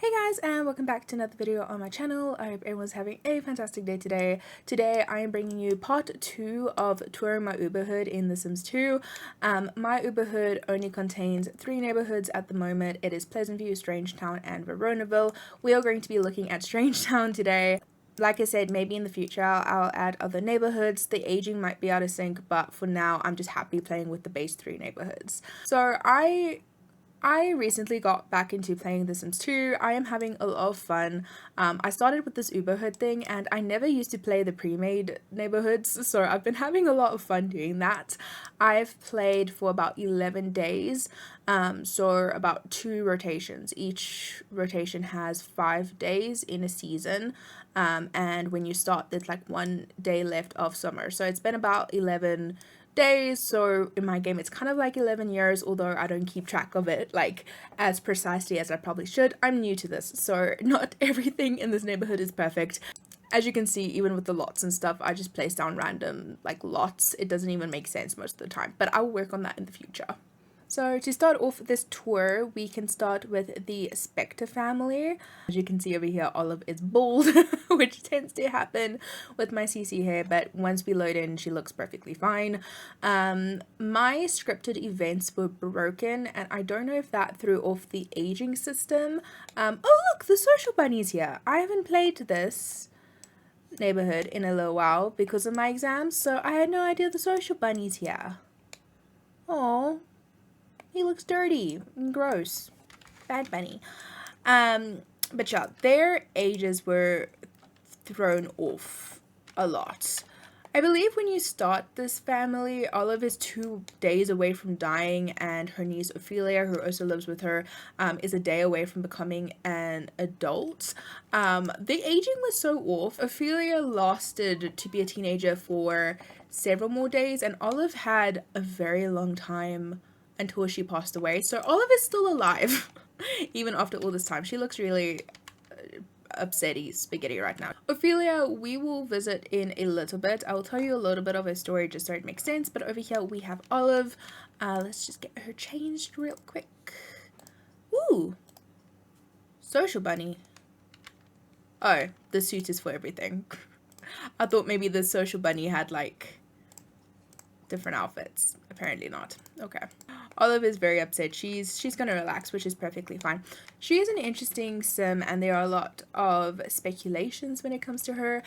Hey guys, and welcome back to another video on my channel. I hope everyone's having a fantastic day today. Today I am bringing you part 2 of touring my Uberhood in The Sims 2. My Uberhood only contains 3 neighborhoods at the moment. It is Pleasantview, Strangetown, and Veronaville. We are going to be looking at Strangetown today. Like I said, maybe in the future I'll add other neighborhoods. The aging might be out of sync, but for now I'm just happy playing with the base 3 neighborhoods. So I recently got back into playing The Sims 2. I am having a lot of fun. I started with this Uberhood thing and I never used to play the pre-made neighborhoods, so I've been having a lot of fun doing that. I've played for about 11 days, so about 2 rotations. Each rotation has 5 days in a season, and when you start there's like 1 day left of summer. So it's been about 11 days, so in my game it's kind of like 11 years, although I don't keep track of it like as precisely as I probably should. I'm new to this, so not everything in this neighborhood is perfect. As you can see, even with the lots and stuff, I just place down random like lots. It doesn't even make sense most of the time, but I'll work on that in the future. So to start off this tour, we can start with the Specter family. As you can see over here, Olive is bald, which tends to happen with my CC hair, but once we load in, she looks perfectly fine. My scripted events were broken, and I don't know if that threw off the aging system. Oh look, the social bunny's here. I haven't played this neighborhood in a little while because of my exams, so I had no idea the social bunny's here. Oh. He looks dirty and gross. Bad bunny. But yeah, their ages were thrown off a lot. I believe when you start this family, Olive is 2 days away from dying, and her niece Ophelia, who also lives with her, is a day away from becoming an adult. The aging was so off. Ophelia lasted to be a teenager for several more days, and Olive had a very long time until she passed away. So Olive is still alive even after all this time. She looks really upsetty spaghetti right now. Ophelia we will visit in a little bit. I will tell you a little bit of her story just so it makes sense, but over here we have Olive. Let's just get her changed real quick. Ooh, social bunny. Oh, the suit is for everything. I thought maybe the social bunny had like different outfits. Apparently not. Okay. Olive is very upset. She's gonna relax, which is perfectly fine. She is an interesting sim, and there are a lot of speculations when it comes to her.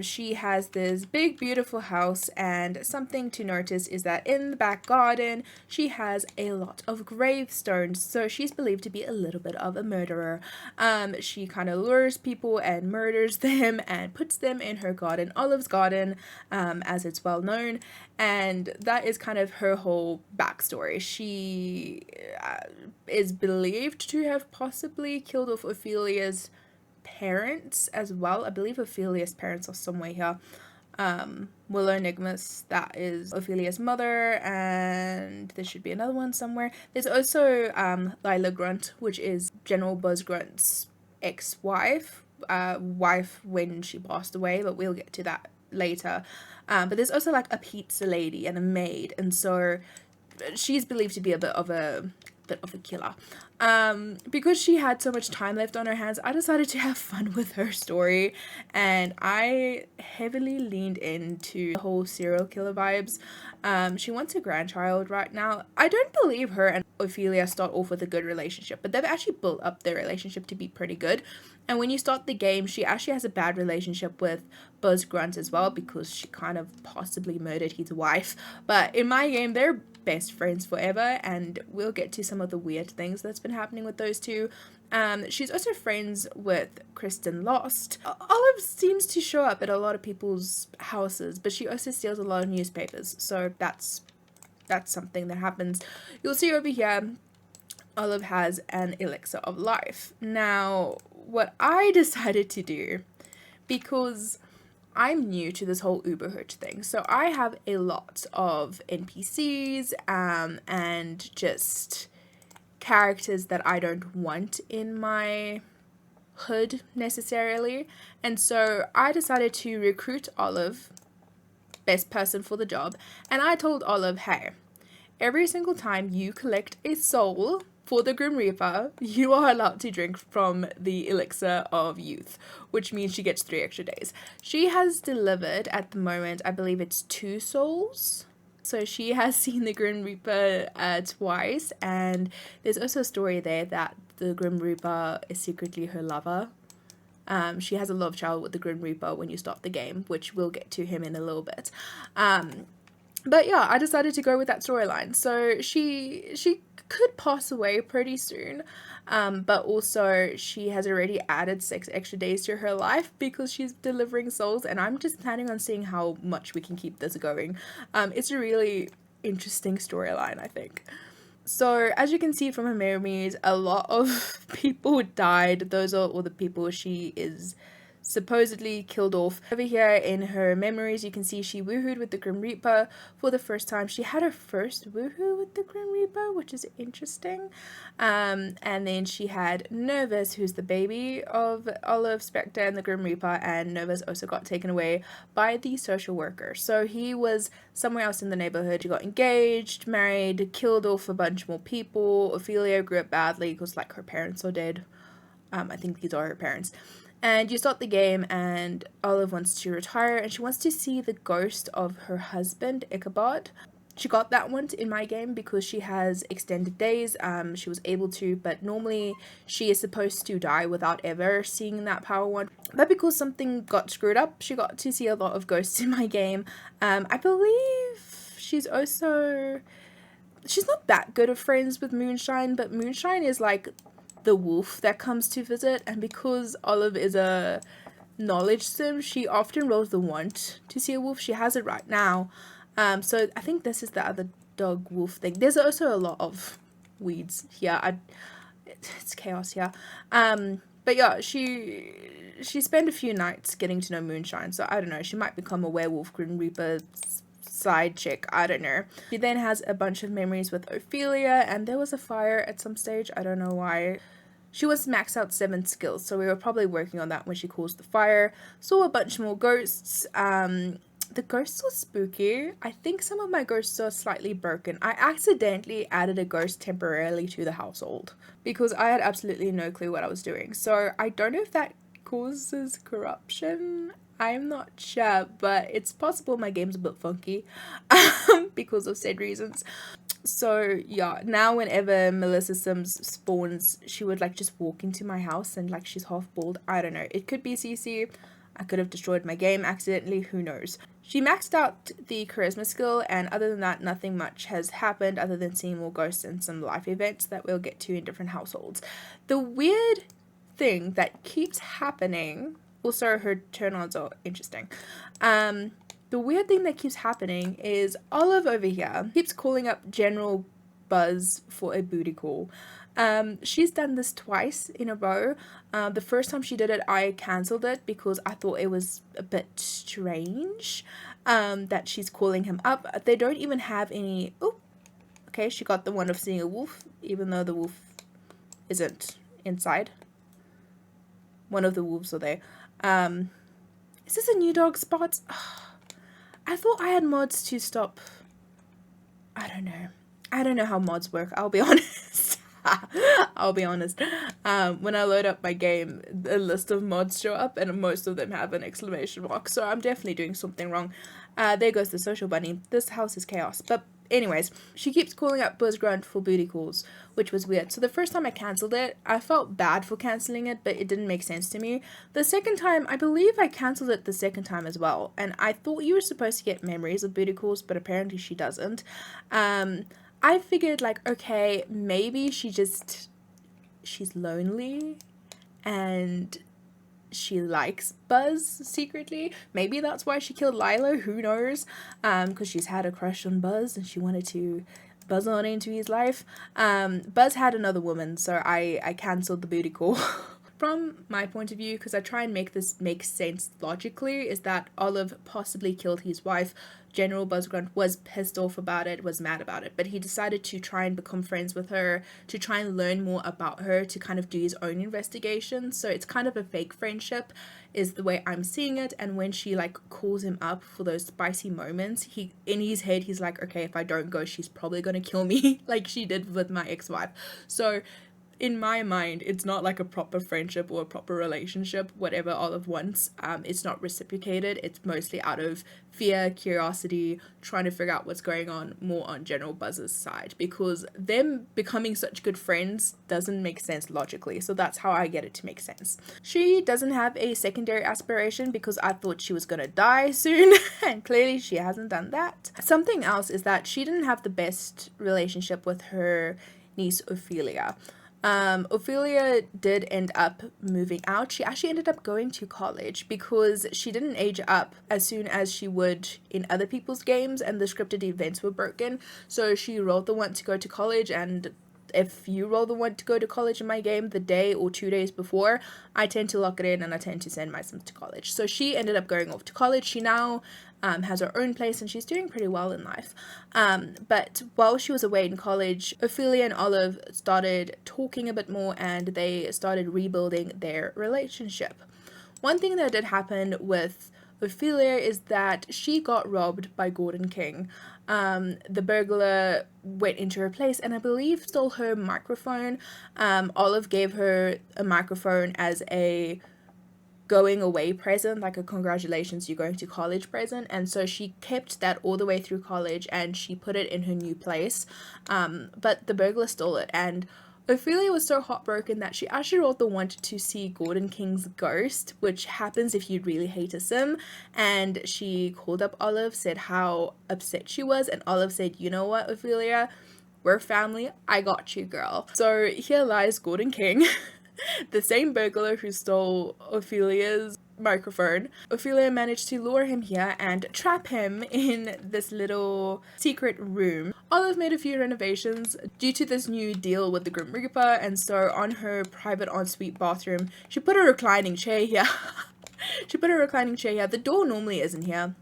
She has this big beautiful house, and something to notice is that in the back garden she has a lot of gravestones, so she's believed to be a little bit of a murderer. She kind of lures people and murders them and puts them in her garden, Olive's garden, as it's well known, and that is kind of her whole backstory. She is believed to have possibly killed off Ophelia's parents as well. I believe Ophelia's parents are somewhere here. Willow Nigmos, that is Ophelia's mother, and there should be another one somewhere. There's also Ripp Grunt, which is General Buzz Grunt's ex-wife, wife when she passed away, but we'll get to that later. But there's also like a pizza lady and a maid, and so she's believed to be a bit of a killer. Because she had so much time left on her hands, I decided to have fun with her story, and I heavily leaned into the whole serial killer vibes. She wants a grandchild right now. I don't believe her and Ophelia start off with a good relationship, but they've actually built up their relationship to be pretty good. And when you start the game, she actually has a bad relationship with Buzz Grunt as well, because she kind of possibly murdered his wife. But in my game, they're best friends forever, and we'll get to some of the weird things that's been happening with those two. She's also friends with Kristen Lost. Olive seems to show up at a lot of people's houses, but she also steals a lot of newspapers, so that's something that happens. You'll see over here Olive has an elixir of life. Now, what I decided to do, because I'm new to this whole Uberhood thing, so I have a lot of NPCs and just characters that I don't want in my hood necessarily, and so I decided to recruit Olive, best person for the job, and I told Olive, hey, every single time you collect a soul, for the Grim Reaper, you are allowed to drink from the elixir of youth, which means she gets 3 extra days. She has delivered, at the moment, I believe it's 2 souls. So she has seen the Grim Reaper twice, and there's also a story there that the Grim Reaper is secretly her lover. She has a love child with the Grim Reaper when you start the game, which we'll get to him in a little bit. But yeah, I decided to go with that storyline. So she could pass away pretty soon, but also she has already added 6 extra days to her life because she's delivering souls, and I'm just planning on seeing how much we can keep this going. It's a really interesting storyline, I think. So as you can see from her memories, a lot of people died. Those are all the people she is supposedly killed off. Over here in her memories, you can see she woohooed with the Grim Reaper for the first time. She had her first woohoo with the Grim Reaper, which is interesting. And then she had Nervous, who's the baby of Olive, Specter, and the Grim Reaper, and Nervous also got taken away by the social worker. So he was somewhere else in the neighborhood. She got engaged, married, killed off a bunch more people. Ophelia grew up badly because like her parents are dead. I think these are her parents. And you start the game and Olive wants to retire and she wants to see the ghost of her husband, Ichabod. She got that one in my game because she has extended days. She was able to, but normally she is supposed to die without ever seeing that power one. But because something got screwed up, she got to see a lot of ghosts in my game. I believe she's not that good of friends with Moonshine, but Moonshine is like the wolf that comes to visit, and because Olive is a knowledge sim, she often rolls the want to see a wolf. She has it right now, so I think this is the other dog wolf thing. There's also a lot of weeds here. It's chaos here, but yeah, she spent a few nights getting to know Moonshine, so I don't know, she might become a werewolf Grim Reaper side chick, I don't know. She then has a bunch of memories with Ophelia, and there was a fire at some stage, I don't know why. She wants to max out 7 skills, so we were probably working on that when she caused the fire. Saw a bunch more ghosts. The ghosts were spooky. I think some of my ghosts are slightly broken. I accidentally added a ghost temporarily to the household because I had absolutely no clue what I was doing. So I don't know if that causes corruption. I'm not sure, but it's possible my game's a bit funky because of said reasons. So yeah, now whenever Melissa Sims spawns, she would like just walk into my house and like she's half bald. I don't know. It could be CC. I could have destroyed my game accidentally. Who knows? She maxed out the charisma skill, and other than that, nothing much has happened other than seeing more ghosts and some life events that we'll get to in different households. The weird thing that keeps happening, also her turn-ons are interesting. The weird thing that keeps happening is Olive over here keeps calling up General Buzz for a booty call. She's done this twice in a row. The first time she did it, I cancelled it because I thought it was a bit strange that she's calling him up. They don't even have any... Oh, okay, she got the one of seeing a wolf, even though the wolf isn't inside. One of the wolves are there. Is this a new dog spot? I thought I had mods to stop. I don't know. I don't know how mods work. I'll be honest. I'll be honest. When I load up my game, a list of mods show up and most of them have an exclamation mark. So I'm definitely doing something wrong. There goes the social bunny. This house is chaos. But anyways, she keeps calling up Ripp Grunt for booty calls, which was weird. So the first time I cancelled it, I felt bad for cancelling it, but it didn't make sense to me. The second time, I believe I cancelled it the second time as well. And I thought you were supposed to get memories of booty calls, but apparently she doesn't. I figured like, okay, maybe she's lonely and she likes Buzz secretly. Maybe that's why she killed Lilo, who knows, because she's had a crush on Buzz and she wanted to buzz on into his life. Buzz had another woman, so I cancelled the booty call. From my point of view, because I try and make this make sense logically, is that Olive possibly killed his wife. General Buzz Grunt was pissed off about it, was mad about it, but he decided to try and become friends with her, to try and learn more about her, to kind of do his own investigation. So it's kind of a fake friendship is the way I'm seeing it. And when she like calls him up for those spicy moments, he in his head he's like, okay, if I don't go, she's probably gonna kill me like she did with my ex-wife. So in my mind, it's not like a proper friendship or a proper relationship, whatever Olive wants. It's not reciprocated. It's mostly out of fear, curiosity, trying to figure out what's going on more on General Buzz's side, because them becoming such good friends doesn't make sense logically. So that's how I get it to make sense. She doesn't have a secondary aspiration because I thought she was gonna die soon and clearly she hasn't done that. Something else is that she didn't have the best relationship with her niece Ophelia. Ophelia did end up moving out. She actually ended up going to college because she didn't age up as soon as she would in other people's games, and the scripted events were broken. So she rolled the one to go to college, and if you roll the one to go to college in my game the day or 2 days before, I tend to lock it in and I tend to send my Sims to college. So she ended up going off to college. She now has her own place and she's doing pretty well in life. But while she was away in college, Ophelia and Olive started talking a bit more and they started rebuilding their relationship. One thing that did happen with Ophelia is that she got robbed by Gordon King. The burglar went into her place and I believe stole her microphone. Olive gave her a microphone as a going away present, like a congratulations, you're going to college present, and so she kept that all the way through college and she put it in her new place. But the burglar stole it, and Ophelia was so heartbroken that she actually rolled the one to see Gordon King's ghost, which happens if you really hate a sim, and she called up Olive, said how upset she was, and Olive said, you know what, Ophelia, we're family, I got you, girl. So here lies Gordon King, the same burglar who stole Ophelia's microphone. Ophelia managed to lure him here and trap him in this little secret room. Olive made a few renovations due to this new deal with the Grim Reaper, and so on her private ensuite bathroom, she put a reclining chair here. She put a reclining chair here. The door normally isn't here.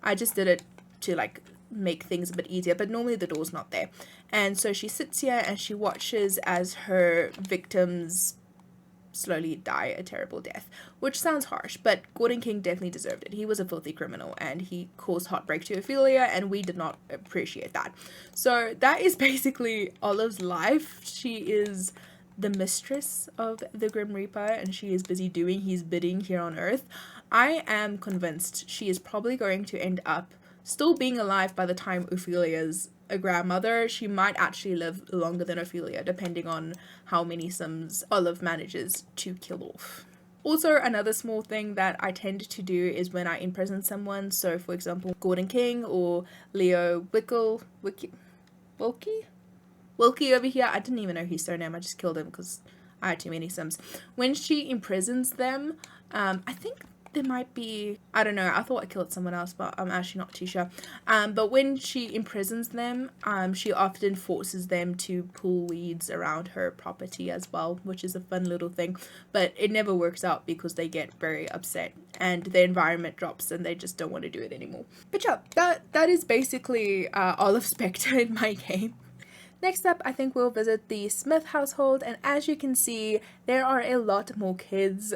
I just did it to like make things a bit easier, but normally the door's not there. And so she sits here and she watches as her victims slowly die a terrible death, which sounds harsh, but Gordon King definitely deserved it. He was a filthy criminal and he caused heartbreak to Ophelia, and we did not appreciate that. So that is basically Olive's life. She is the mistress of the Grim Reaper and she is busy doing his bidding here on Earth. I am convinced she is probably going to end up still being alive by the time Ophelia's a grandmother. She might actually live longer than Ophelia, depending on how many Sims Olive manages to kill off. Also, another small thing that I tend to do is when I imprison someone, so for example, Gordon King or Leo Wilkie over here, I didn't even know his surname, I just killed him because I had too many Sims. When she imprisons them, I think there might be, I don't know, I thought I killed someone else, but I'm actually not too sure. But when she imprisons them, she often forces them to pull weeds around her property as well, which is a fun little thing, but it never works out because they get very upset and the environment drops and they just don't want to do it anymore. But yeah, that is basically all of Specter in my game. Next up, I think we'll visit the Smith household, and as you can see, there are a lot more kids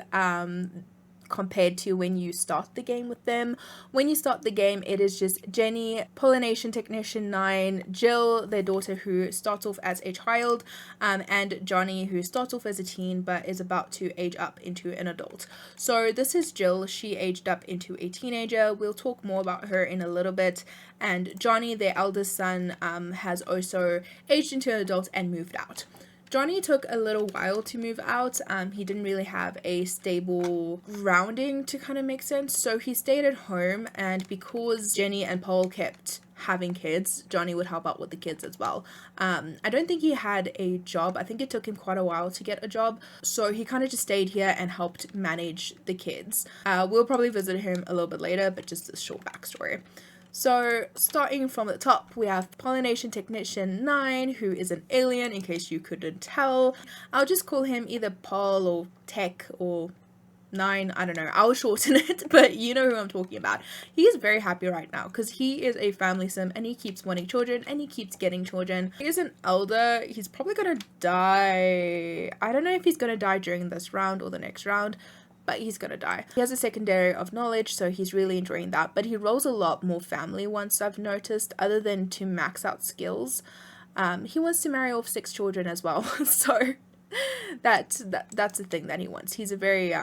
compared to when you start the game with them. When you start the game, it is just Jenny, Pollination Technician 9, Jill, their daughter, who starts off as a child, and Johnny, who starts off as a teen but is about to age up into an adult. So this is Jill. She aged up into a teenager. We'll talk more about her in a little bit. And Johnny, their eldest son, has also aged into an adult and moved out. Johnny took a little while to move out. He didn't really have a stable grounding to kind of make sense, so he stayed at home, and because Jenny and Paul kept having kids, Johnny would help out with the kids as well. I don't think he had a job. I think it took him quite a while to get a job, so he kind of just stayed here and helped manage the kids. We'll probably visit him a little bit later, but just a short backstory. So starting from the top, we have Pollination Technician 9, who is an alien, in case you couldn't tell. I'll just call him either Paul or Tech or 9, I don't know, I'll shorten it, but you know who I'm talking about. He is very happy right now because he is a family sim and he keeps wanting children and he keeps getting children. He is an elder. He's probably gonna die. I don't know if he's gonna die during this round or the next round, but he's gonna die. He has a secondary of knowledge, so he's really enjoying that, but he rolls a lot more family ones I've noticed, other than to max out skills. He wants to marry off 6 children as well, so that's the thing that he wants. He's a very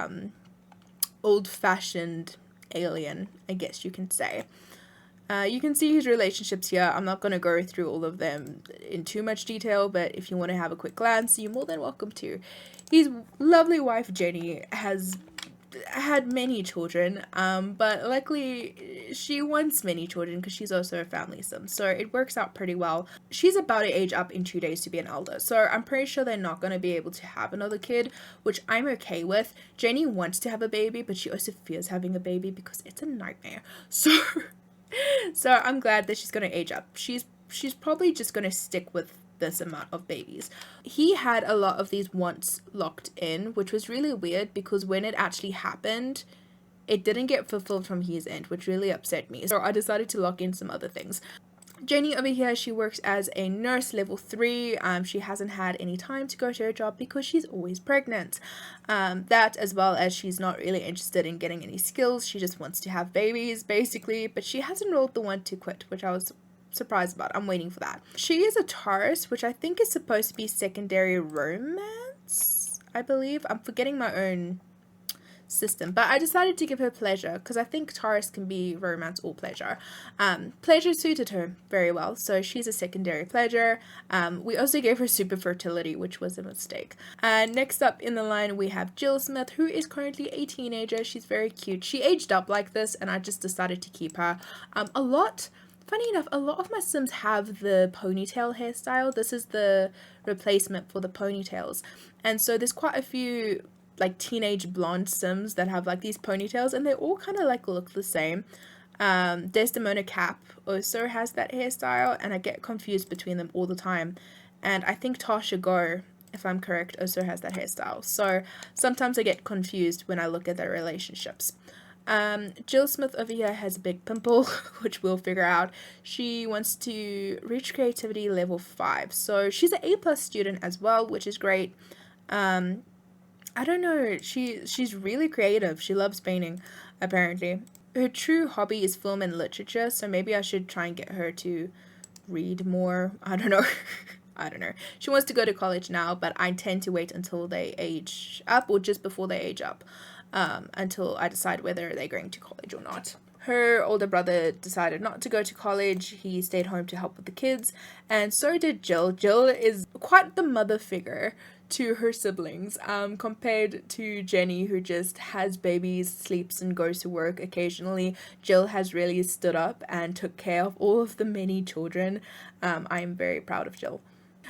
old-fashioned alien, I guess you can say. You can see his relationships here. I'm not going to go through all of them in too much detail, but if you want to have a quick glance, you're more than welcome to. His lovely wife Jenny has had many children, but luckily she wants many children because she's also a family sim, so it works out pretty well. She's about to age up in 2 days to be an elder, so I'm pretty sure they're not going to be able to have another kid, which I'm okay with. Jenny wants to have a baby, but she also fears having a baby because it's a nightmare, so I'm glad that she's going to age up. She's probably just going to stick with this amount of babies. He had a lot of these wants locked in, which was really weird because when it actually happened, it didn't get fulfilled from his end, which really upset me. So I decided to lock in some other things. Jenny over here, she works as a nurse level 3. She hasn't had any time to go to her job because she's always pregnant. That, as well as she's not really interested in getting any skills. She just wants to have babies basically, but she hasn't rolled the one to quit, which I was surprised about. I'm waiting for that. She is a Taurus, which I think is supposed to be secondary romance, I believe. I'm forgetting my own system, but I decided to give her pleasure because I think Taurus can be romance or pleasure. Pleasure suited her very well, so she's a secondary pleasure. We also gave her super fertility, which was a mistake. Next up in the line we have Jill Smith, who is currently a teenager. She's very cute. She aged up like this and I just decided to keep her. Funny enough, a lot of my sims have the ponytail hairstyle. This is the replacement for the ponytails. And so there's quite a few like teenage blonde sims that have like these ponytails and they all kind of like look the same. Desdemona Cap also has that hairstyle and I get confused between them all the time. And I think Tasha Go, if I'm correct, also has that hairstyle. So sometimes I get confused when I look at their relationships. Jill Smith over here has a big pimple, which we'll figure out. She wants to reach creativity level 5, so she's an A+ student as well, which is great. I don't know, she's really creative. She loves painting, apparently. Her true hobby is film and literature, so maybe I should try and get her to read more. I don't know. I don't know. She wants to go to college now, but I tend to wait until they age up or just before they age up. Until I decide whether they're going to college or not. Her older brother decided not to go to college. He stayed home to help with the kids, and so did Jill. Jill is quite the mother figure to her siblings, compared to Jenny, who just has babies, sleeps and goes to work occasionally. Jill has really stood up and took care of all of the many children. I am very proud of Jill.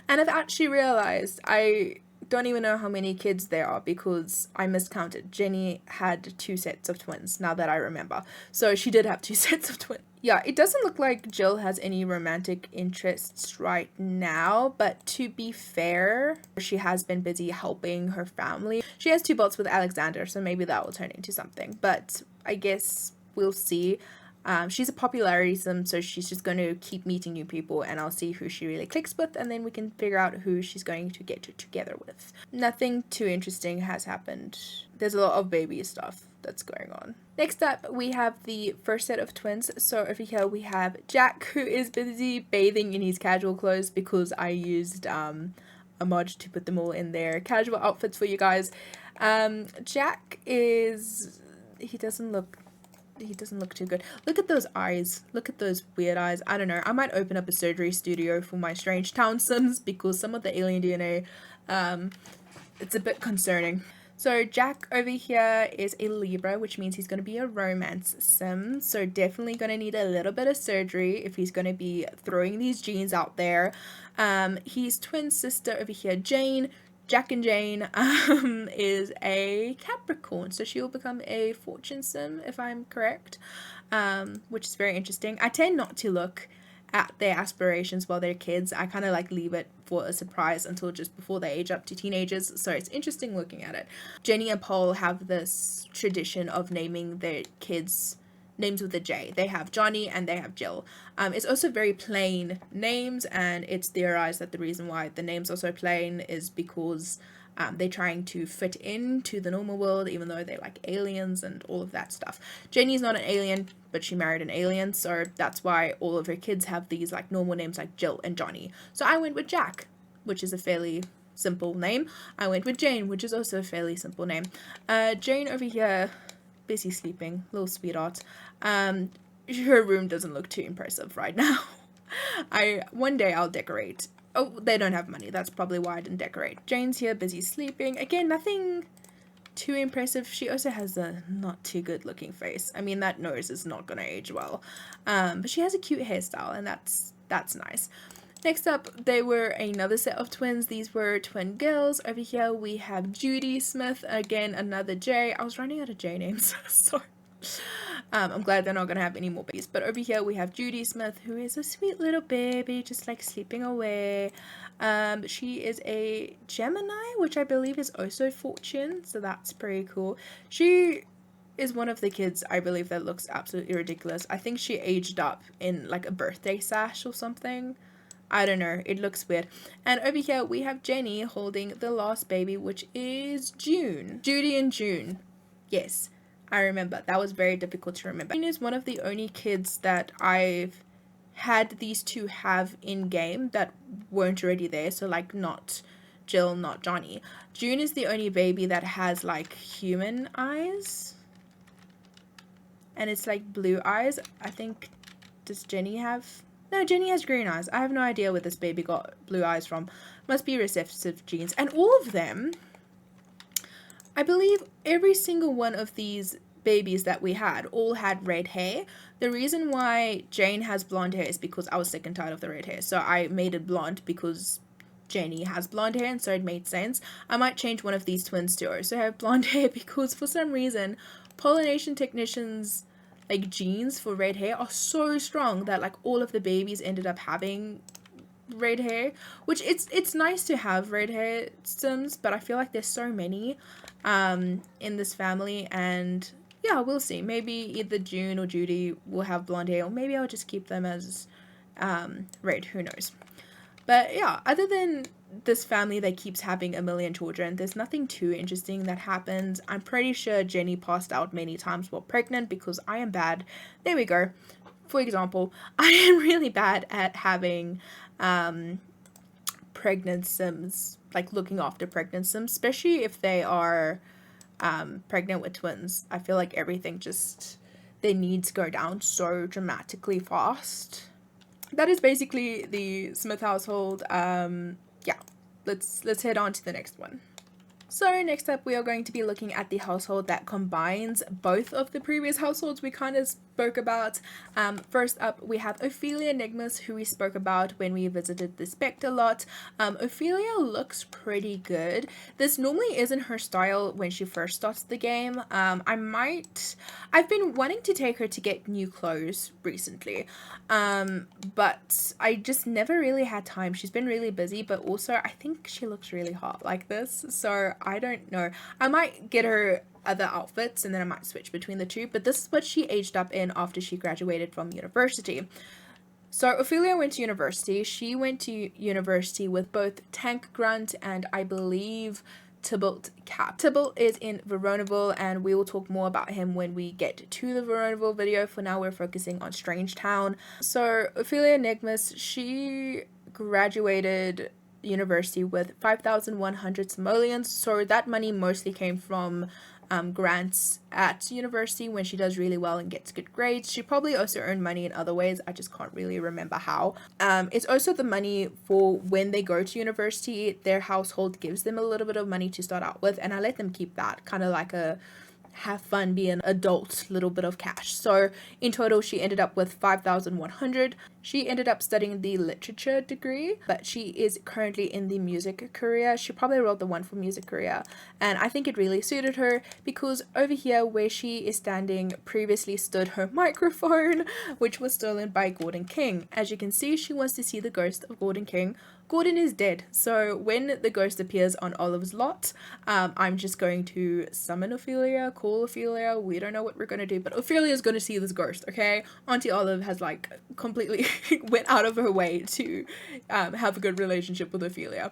And I've actually realized I don't even know how many kids there are because I miscounted. Jenny had 2 sets of twins, now that I remember. So she did have 2 sets of twins. Yeah, it doesn't look like Jill has any romantic interests right now, but to be fair, she has been busy helping her family. She has 2 bots with Alexander, so maybe that will turn into something, but I guess we'll see. She's a popularity sim, so she's just going to keep meeting new people and I'll see who she really clicks with and then we can figure out who she's going to get together with. Nothing too interesting has happened. There's a lot of baby stuff that's going on. Next up, we have the first set of twins. So over here we have Jack, who is busy bathing in his casual clothes because I used a mod to put them all in their casual outfits for you guys. Jack is... he doesn't look too good. Look at those eyes. Look at those weird eyes. I don't know. I might open up a surgery studio for my Strangetown sims because some of the alien DNA, it's a bit concerning. So Jack over here is a Libra, which means he's going to be a romance sim. So definitely going to need a little bit of surgery if he's going to be throwing these genes out there. His twin sister over here, Jane, Jack and Jane, is a Capricorn, so she will become a fortune sim, if I'm correct. which is very interesting. I tend not to look at their aspirations while they're kids. I kind of like leave it for a surprise until just before they age up to teenagers, so it's interesting looking at it. Jenny and Paul have this tradition of naming their kids names with a J. They have Johnny and they have Jill. It's also very plain names, and it's theorized that the reason why the names are so plain is because they're trying to fit into the normal world, even though they're like aliens and all of that stuff. Jenny's not an alien, but she married an alien, so that's why all of her kids have these like normal names like Jill and Johnny. So I went with Jack, which is a fairly simple name. I went with Jane, which is also a fairly simple name. Jane over here, busy sleeping, little sweetheart. Her room doesn't look too impressive right now. One day I'll decorate. Oh, they don't have money. That's probably why I didn't decorate. Jane's here, busy sleeping. Again, nothing too impressive. She also has a not too good looking face. I mean, that nose is not gonna age well. But she has a cute hairstyle, and that's nice. Next up, they were another set of twins. These were twin girls. Over here, we have Judy Smith. Again, another J. I was running out of J names. Sorry. I'm glad they're not going to have any more babies. But over here, we have Judy Smith, who is a sweet little baby, just like sleeping away. She is a Gemini, which I believe is also Fortune. So that's pretty cool. She is one of the kids, I believe, that looks absolutely ridiculous. I think she aged up in like a birthday sash or something. I don't know, it looks weird. And over here we have Jenny holding the last baby, which is June. Judy and June. Yes, I remember. That was very difficult to remember. June is one of the only kids that I've had these two have in game that weren't already there. So like not Jill, not Johnny. June is the only baby that has like human eyes. And it's like blue eyes. I think, does Jenny have... No, Jenny has green eyes. I have no idea where this baby got blue eyes from. Must be recessive genes. And all of them, I believe every single one of these babies that we had all had red hair. The reason why Jane has blonde hair is because I was sick and tired of the red hair. So I made it blonde because Jenny has blonde hair, and so it made sense. I might change one of these twins to also have blonde hair because for some reason pollination technicians like genes for red hair are so strong that like all of the babies ended up having red hair, which it's nice to have red hair Sims, but I feel like there's so many in this family, and yeah, we'll see. Maybe either June or Judy will have blonde hair, or maybe I'll just keep them as red, who knows. But yeah, other than this family that keeps having a million children, there's nothing too interesting that happens. I'm pretty sure Jenny passed out many times while pregnant because I am bad. There we go. For example, I am really bad at having pregnant Sims, like looking after pregnant Sims, especially if they are pregnant with twins. I feel like everything just, their needs go down so dramatically fast. That is basically the Smith household. Yeah, let's head on to the next one. So next up, we are going to be looking at the household that combines both of the previous households we kind of spoke about. First up, we have Ophelia Nigmos, who we spoke about when we visited the Specter lot. Ophelia looks pretty good. This normally isn't her style when she first starts the game. I've been wanting to take her to get new clothes recently, but I just never really had time. She's been really busy, but also I think she looks really hot like this, so I don't know. I might get her other outfits and then I might switch between the two, but this is what she aged up in after she graduated from university. So Ophelia went to university. She went to university with both Tank Grunt and I believe Tybalt Cap. Tybalt is in Veronaville, and we will talk more about him when we get to the Veronaville video. For now, we're focusing on Strangetown. So Ophelia Nigmos, she graduated university with 5,100 simoleons, so that money mostly came from grants at university when she does really well and gets good grades. She probably also earned money in other ways, I just can't really remember how. It's also the money for when they go to university. Their household gives them a little bit of money to start out with, and I let them keep that, kind of like a have fun, be an adult little bit of cash. So in total she ended up with 5,100. She ended up studying the literature degree, but she is currently in the music career. She probably wrote the one for music career, and I think it really suited her because over here where she is standing previously stood her microphone, which was stolen by Gordon King. As you can see, she wants to see the ghost of Gordon King. Gordon is dead, so when the ghost appears on Olive's lot, I'm just going to summon Ophelia, call Ophelia. We don't know what we're going to do, but Ophelia is going to see this ghost, okay? Auntie Olive has like completely went out of her way to have a good relationship with Ophelia.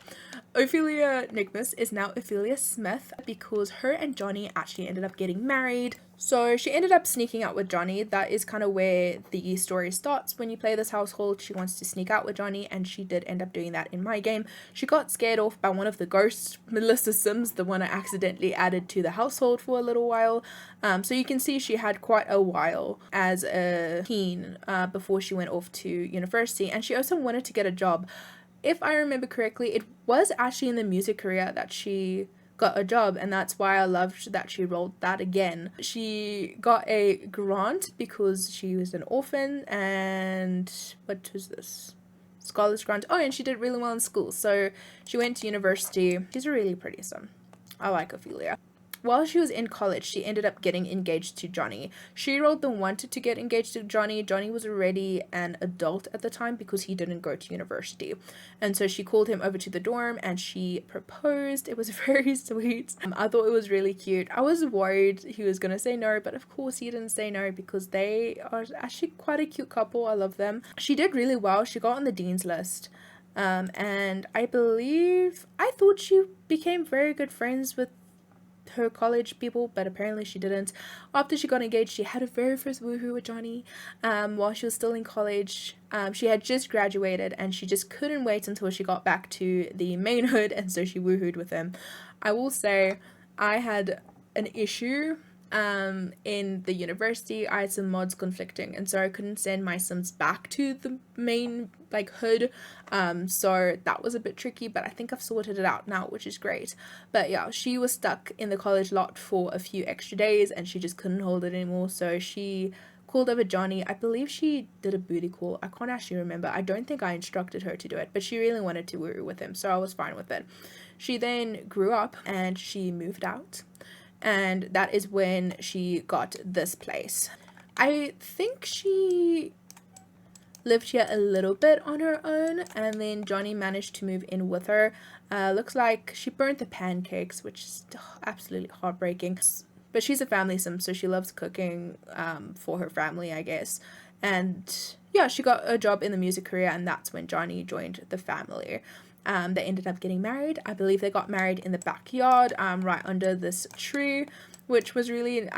Ophelia Nigmos is now Ophelia Smith because her and Johnny actually ended up getting married. So she ended up sneaking out with Johnny. That is kind of where the story starts. When you play this household, she wants to sneak out with Johnny, and she did end up doing that in my game. She got scared off by one of the ghosts, Melissa Sims, the one I accidentally added to the household for a little while. So you can see she had quite a while as a teen before she went off to university, and she also wanted to get a job. If I remember correctly, it was actually in the music career that she got a job, and that's why I loved that she rolled that again. She got a grant because she was an orphan, and what was this? Scholars grant. Oh, and she did really well in school, so she went to university. She's a really pretty son. I like Ophelia. While she was in college, she ended up getting engaged to Johnny. She rolled the wanted to get engaged to Johnny. Johnny was already an adult at the time because he didn't go to university. And so she called him over to the dorm and she proposed. It was very sweet. I thought it was really cute. I was worried he was going to say no, but of course he didn't say no because they are actually quite a cute couple. I love them. She did really well. She got on the dean's list. And I thought she became very good friends with her college people, but apparently she didn't. After she got engaged, she had her very first woohoo with Johnny while she was still in college. She had just graduated and she just couldn't wait until she got back to the main hood, and so she woohooed with him. I will say I had an issue in the university. I had some mods conflicting, and so I couldn't send my Sims back to the main hood, so that was a bit tricky, but I think I've sorted it out now, which is great. But yeah, she was stuck in the college lot for a few extra days and she just couldn't hold it anymore, so she called over Johnny. I believe she did a booty call. I can't actually remember. I don't think I instructed her to do it, but she really wanted to woo with him, so I was fine with it. She then grew up and she moved out, and that is when she got this place. I think she lived here a little bit on her own, and then Johnny managed to move in with her. Looks like she burnt the pancakes, which is absolutely heartbreaking. But she's a family sim, so she loves cooking for her family, I guess. And yeah, she got a job in the music career, and that's when Johnny joined the family. They ended up getting married. I believe they got married in the backyard, right under this tree, which was really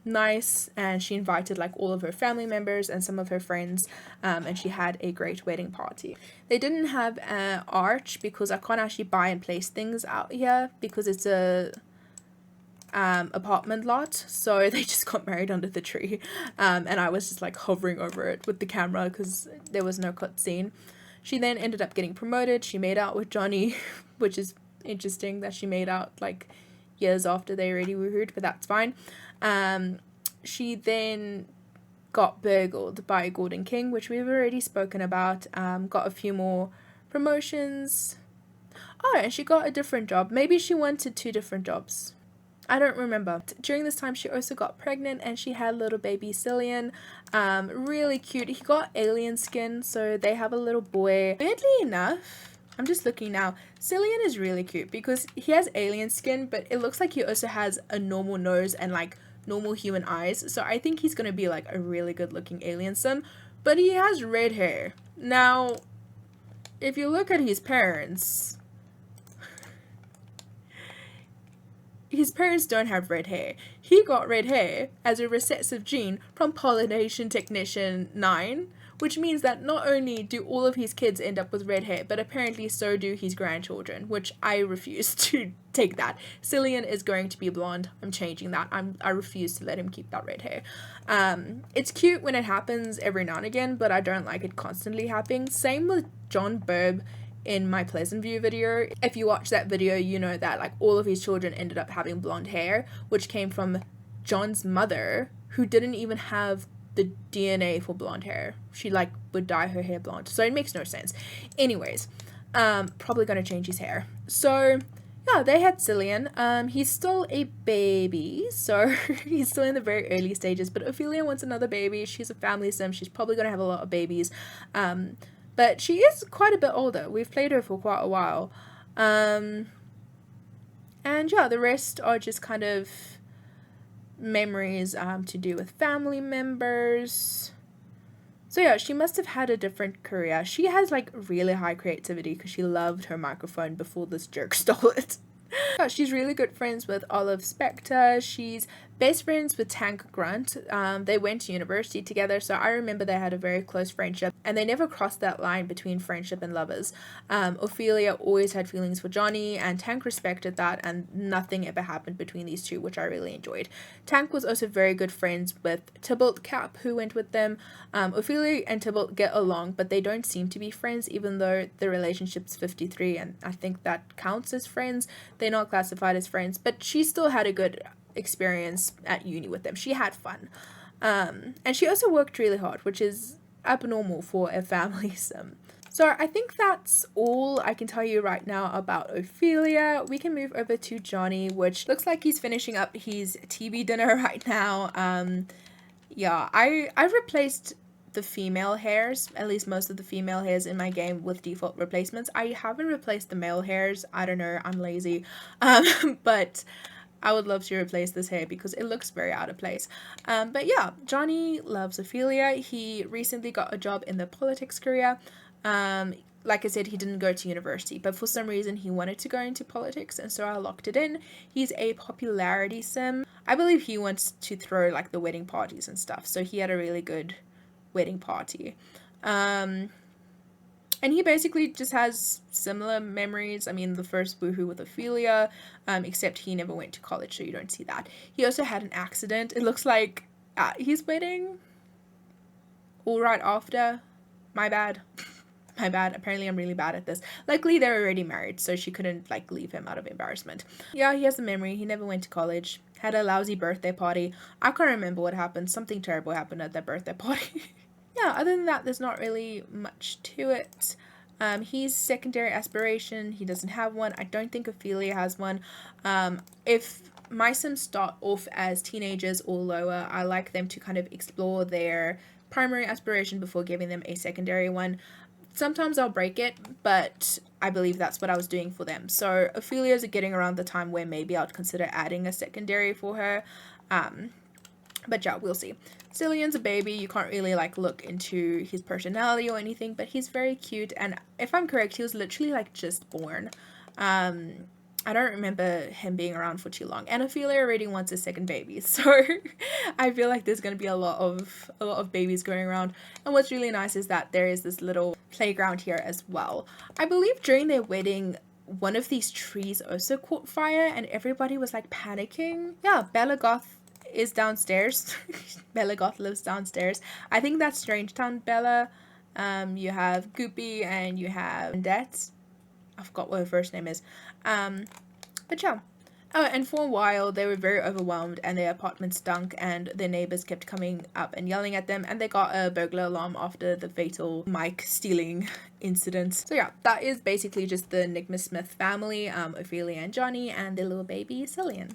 nice, and she invited all of her family members and some of her friends, and she had a great wedding party. They didn't have an arch because I can't actually buy and place things out here because it's a apartment lot, so they just got married under the tree, and I was just hovering over it with the camera because there was no cut scene. She then ended up getting promoted. She made out with Johnny, which is interesting that she made out years after they already woohooed, but that's fine. She then got burgled by Gordon King, which we've already spoken about. Got a few more promotions. Oh, and she got a different job. Maybe she wanted 2 different jobs. I don't remember. During this time, she also got pregnant and she had little baby Cillian. Really cute. He got alien skin, so they have a little boy. Weirdly enough, I'm just looking now, Cillian is really cute because he has alien skin, but it looks like he also has a normal nose and normal human eyes. So I think he's gonna be a really good looking alien sim, but he has red hair. Now, if you look at his parents don't have red hair. He got red hair as a recessive gene from Pollination Technician 9, which means that not only do all of his kids end up with red hair, but apparently so do his grandchildren, which I refuse to take that. Cillian is going to be blonde. I'm changing that. I refuse to let him keep that red hair. It's cute when it happens every now and again, but I don't like it constantly happening. Same with John Burb in my Pleasantview video. If you watch that video, you know that all of his children ended up having blonde hair, which came from John's mother, who didn't even have the DNA for blonde hair. She like would dye her hair blonde, so it makes no sense. Anyways, probably gonna change his hair. So yeah, they had Cillian. He's still a baby, so he's still in the very early stages, but Ophelia wants another baby. She's a family sim. She's probably gonna have a lot of babies. But she is quite a bit older. We've played her for quite a while. And yeah, the rest are just kind of memories to do with family members. So yeah, she must have had a different career. She has like really high creativity because she loved her microphone before this jerk stole it. Yeah, she's really good friends with Olive Specter. She's best friends with Tank Grunt. They went to university together, so I remember they had a very close friendship, and they never crossed that line between friendship and lovers. Ophelia always had feelings for Johnny, and Tank respected that, and nothing ever happened between these two, which I really enjoyed. Tank was also very good friends with Tybalt Cap, who went with them. Ophelia and Tybalt get along, but they don't seem to be friends, even though the relationship's 53, and I think that counts as friends. They're not classified as friends, but she still had a good experience at uni with them. She had fun. And she also worked really hard, which is abnormal for a family sim. So I think that's all I can tell you right now about Ophelia. We can move over to Johnny, which looks like he's finishing up his TV dinner right now. Yeah, I've replaced the female hairs, at least most of the female hairs in my game, with default replacements. I haven't replaced the male hairs. I don't know, I'm lazy. But I would love to replace this hair because it looks very out of place. But yeah, Johnny loves Ophelia. He recently got a job in the politics career. Like I said, he didn't go to university, but for some reason he wanted to go into politics, and so I locked it in. He's a popularity sim. I believe he wants to throw like the wedding parties and stuff, so he had a really good wedding party. And he basically just has similar memories. I mean, the first woohoo with Ophelia, except he never went to college, so you don't see that. He also had an accident. It looks like at his wedding, all right after. My bad. My bad. Apparently I'm really bad at this. Luckily they're already married, so she couldn't like leave him out of embarrassment. Yeah, he has a memory. He never went to college. Had a lousy birthday party. I can't remember what happened. Something terrible happened at that birthday party. Yeah, other than that, there's not really much to it. He's secondary aspiration. He doesn't have one. I don't think Ophelia has one. If my sims start off as teenagers or lower, I like them to kind of explore their primary aspiration before giving them a secondary one. Sometimes I'll break it, but I believe that's what I was doing for them. So Ophelia's getting around the time where maybe I'd consider adding a secondary for her. But yeah, we'll see. Cillian's a baby. You can't really like look into his personality or anything, but he's very cute. And if I'm correct, he was literally like just born. I don't remember him being around for too long. And Ophelia already wants a second baby, so I feel like there's gonna be a lot of babies going around. And what's really nice is that there is this little playground here as well. I believe during their wedding, one of these trees also caught fire, and everybody was like panicking. Yeah, Bella Goth is downstairs. Bella Goth lives downstairs. I think that's Strangetown Bella. You have Goopy and you have Vendette. I forgot what her first name is. But yeah. Oh, and for a while they were very overwhelmed and their apartment stunk and their neighbors kept coming up and yelling at them, and they got a burglar alarm after the fatal mic stealing incident. So yeah, that is basically just the Nigmos family, Ophelia and Johnny, and their little baby Cillian.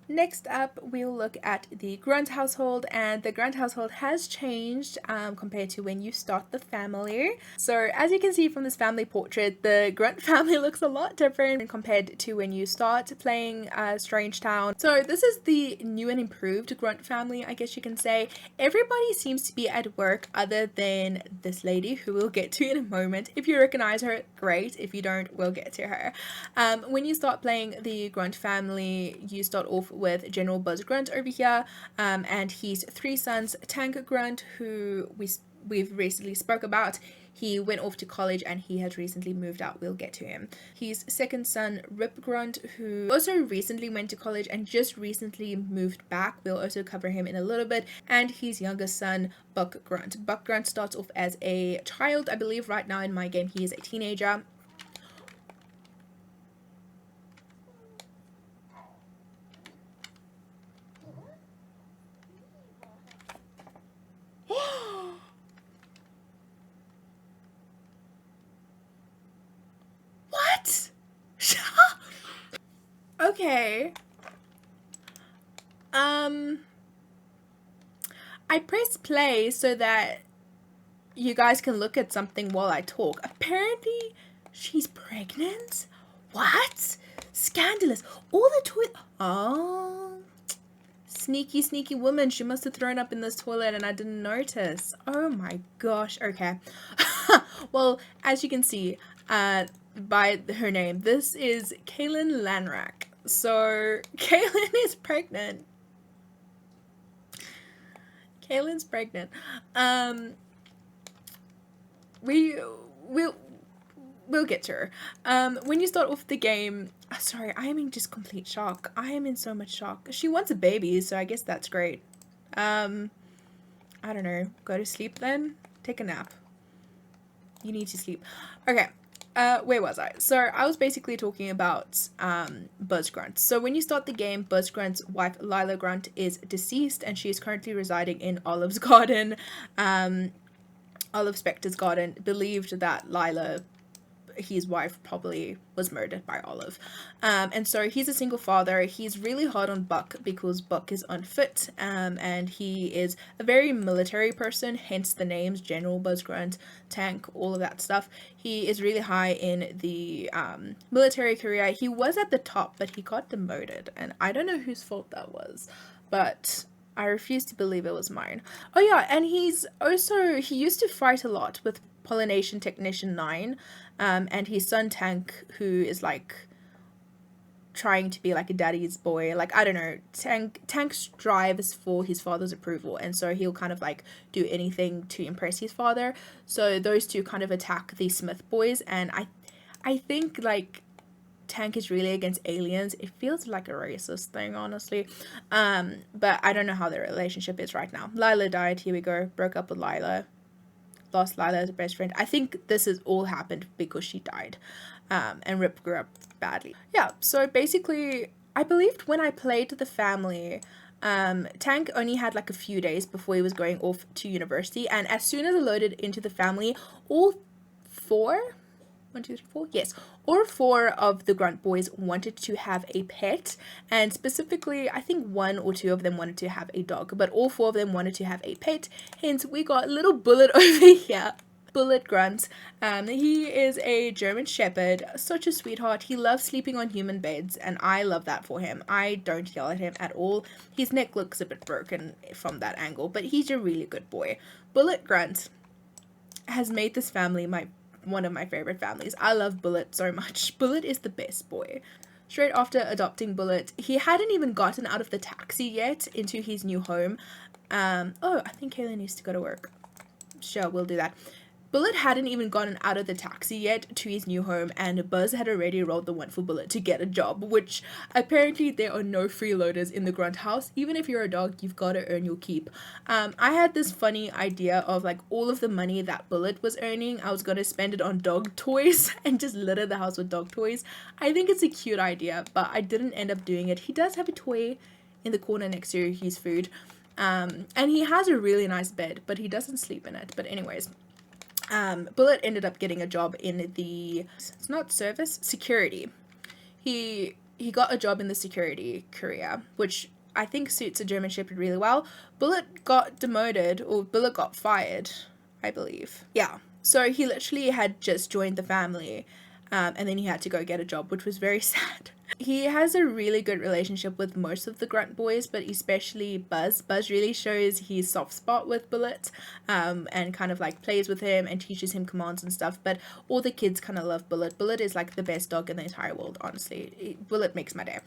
Next up, we'll look at the Grunt household, and the Grunt household has changed compared to when you start the family. So as you can see from this family portrait, the Grunt family looks a lot different compared to when you start playing Strangetown. So this is the new and improved Grunt family, I guess you can say. Everybody seems to be at work other than this lady, who we'll get to in a moment. If you recognize her, great. If you don't, we'll get to her. When you start playing the Grunt family, you start off with General Buzz Grunt over here, and his three sons. Tank Grunt, who we've recently spoke about, he went off to college and he has recently moved out. We'll get to him. His second son, Ripp Grunt, who also recently went to college and just recently moved back. We'll also cover him in a little bit. And his youngest son, Buck Grunt. Buck Grunt starts off as a child. I believe right now in my game he is a teenager. Okay. I press play so that you guys can look at something while I talk. Apparently, she's pregnant? What? Scandalous. All the oh. Sneaky, sneaky woman. She must have thrown up in this toilet and I didn't notice. Oh my gosh. Okay. Well, as you can see by her name, this is Kaylin Lanrak. So, Kaylin is pregnant. Kaylin's pregnant. We'll get to her. When you start off the game, sorry, I am in just complete shock. I am in so much shock. She wants a baby, so I guess that's great. I don't know. Go to sleep then? Take a nap. You need to sleep. Okay. Where was I? So I was basically talking about Buzz Grunt. So when you start the game, Buzz Grunt's wife Lila Grunt is deceased and she is currently residing in Olive's garden. Olive Specter's garden. Believed that Lila, his wife, probably was murdered by Olive. And so he's a single father. He's really hard on Buck because Buck is unfit, and he is a very military person, hence the names General Buzz Grunt, Tank, all of that stuff. He is really high in the military career. He was at the top, but he got demoted, and I don't know whose fault that was, but I refuse to believe it was mine. Oh yeah, and he used to fight a lot with Pollination Technician 9, and his son Tank, who is like trying to be like a daddy's boy. Like, I don't know, Tank strives for his father's approval, and so he'll kind of like do anything to impress his father. So those two kind of attack the Smith boys, and I think like Tank is really against aliens. It feels like a racist thing, honestly. But I don't know how their relationship is right now. Lila died. Here we go. Broke up with Lila. Lost Lila as a best friend. I think this has all happened because she died. And Ripp grew up badly. Yeah, so basically, I believed when I played the family, Tank only had like a few days before he was going off to university. And as soon as I loaded into the family, all four of the Grunt boys wanted to have a pet, and specifically I think one or two of them wanted to have a dog, but all four of them wanted to have a pet, hence we got little Bullet over here. Bullet Grunt. He is a German Shepherd, such a sweetheart. He loves sleeping on human beds, and I love that for him. I don't yell at him at all. His neck looks a bit broken from that angle, but he's a really good boy. Bullet Grunt has made this family one of my favorite families. I love Bullet so much. Bullet is the best boy. Straight after adopting Bullet, he hadn't even gotten out of the taxi yet into his new home. Oh, I think Kayla needs to go to work. Sure, we'll do that. Bullet hadn't even gotten out of the taxi yet to his new home, and Buzz had already rolled the one for Bullet to get a job, which apparently there are no freeloaders in the Grunt house. Even if you're a dog, you've got to earn your keep. I had this funny idea of like all of the money that Bullet was earning, I was going to spend it on dog toys and just litter the house with dog toys. I think it's a cute idea, but I didn't end up doing it. He does have a toy in the corner next to his food, and he has a really nice bed, but he doesn't sleep in it. But anyways, Bullet ended up getting a job in the, it's not service, security. He got a job in the security career, which I think suits a German Shepherd really well. Bullet got demoted, or Bullet got fired, I believe. Yeah, so he literally had just joined the family, and then he had to go get a job, which was very sad. He has a really good relationship with most of the Grunt boys, but especially Buzz. Buzz really shows his soft spot with Bullet, and kind of like plays with him and teaches him commands and stuff, but all the kids kind of love Bullet. Bullet is like the best dog in the entire world, honestly. Bullet makes my day.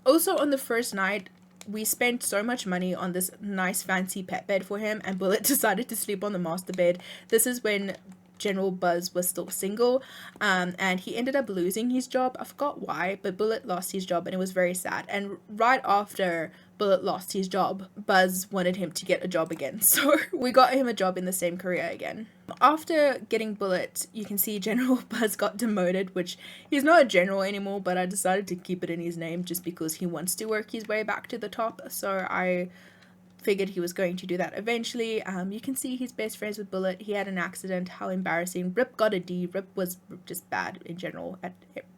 Also, on the first night, we spent so much money on this nice fancy pet bed for him, and Bullet decided to sleep on the master bed. This is when General Buzz was still single, and he ended up losing his job. I forgot why, but Bullet lost his job, and it was very sad. And right after Bullet lost his job, Buzz wanted him to get a job again, so we got him a job in the same career again. After getting Bullet, you can see General Buzz got demoted, which he's not a general anymore, but I decided to keep it in his name just because he wants to work his way back to the top, so I figured he was going to do that eventually. You can see he's best friends with Bullet. He had an accident. How embarrassing. Rip got a D. Rip was just bad in general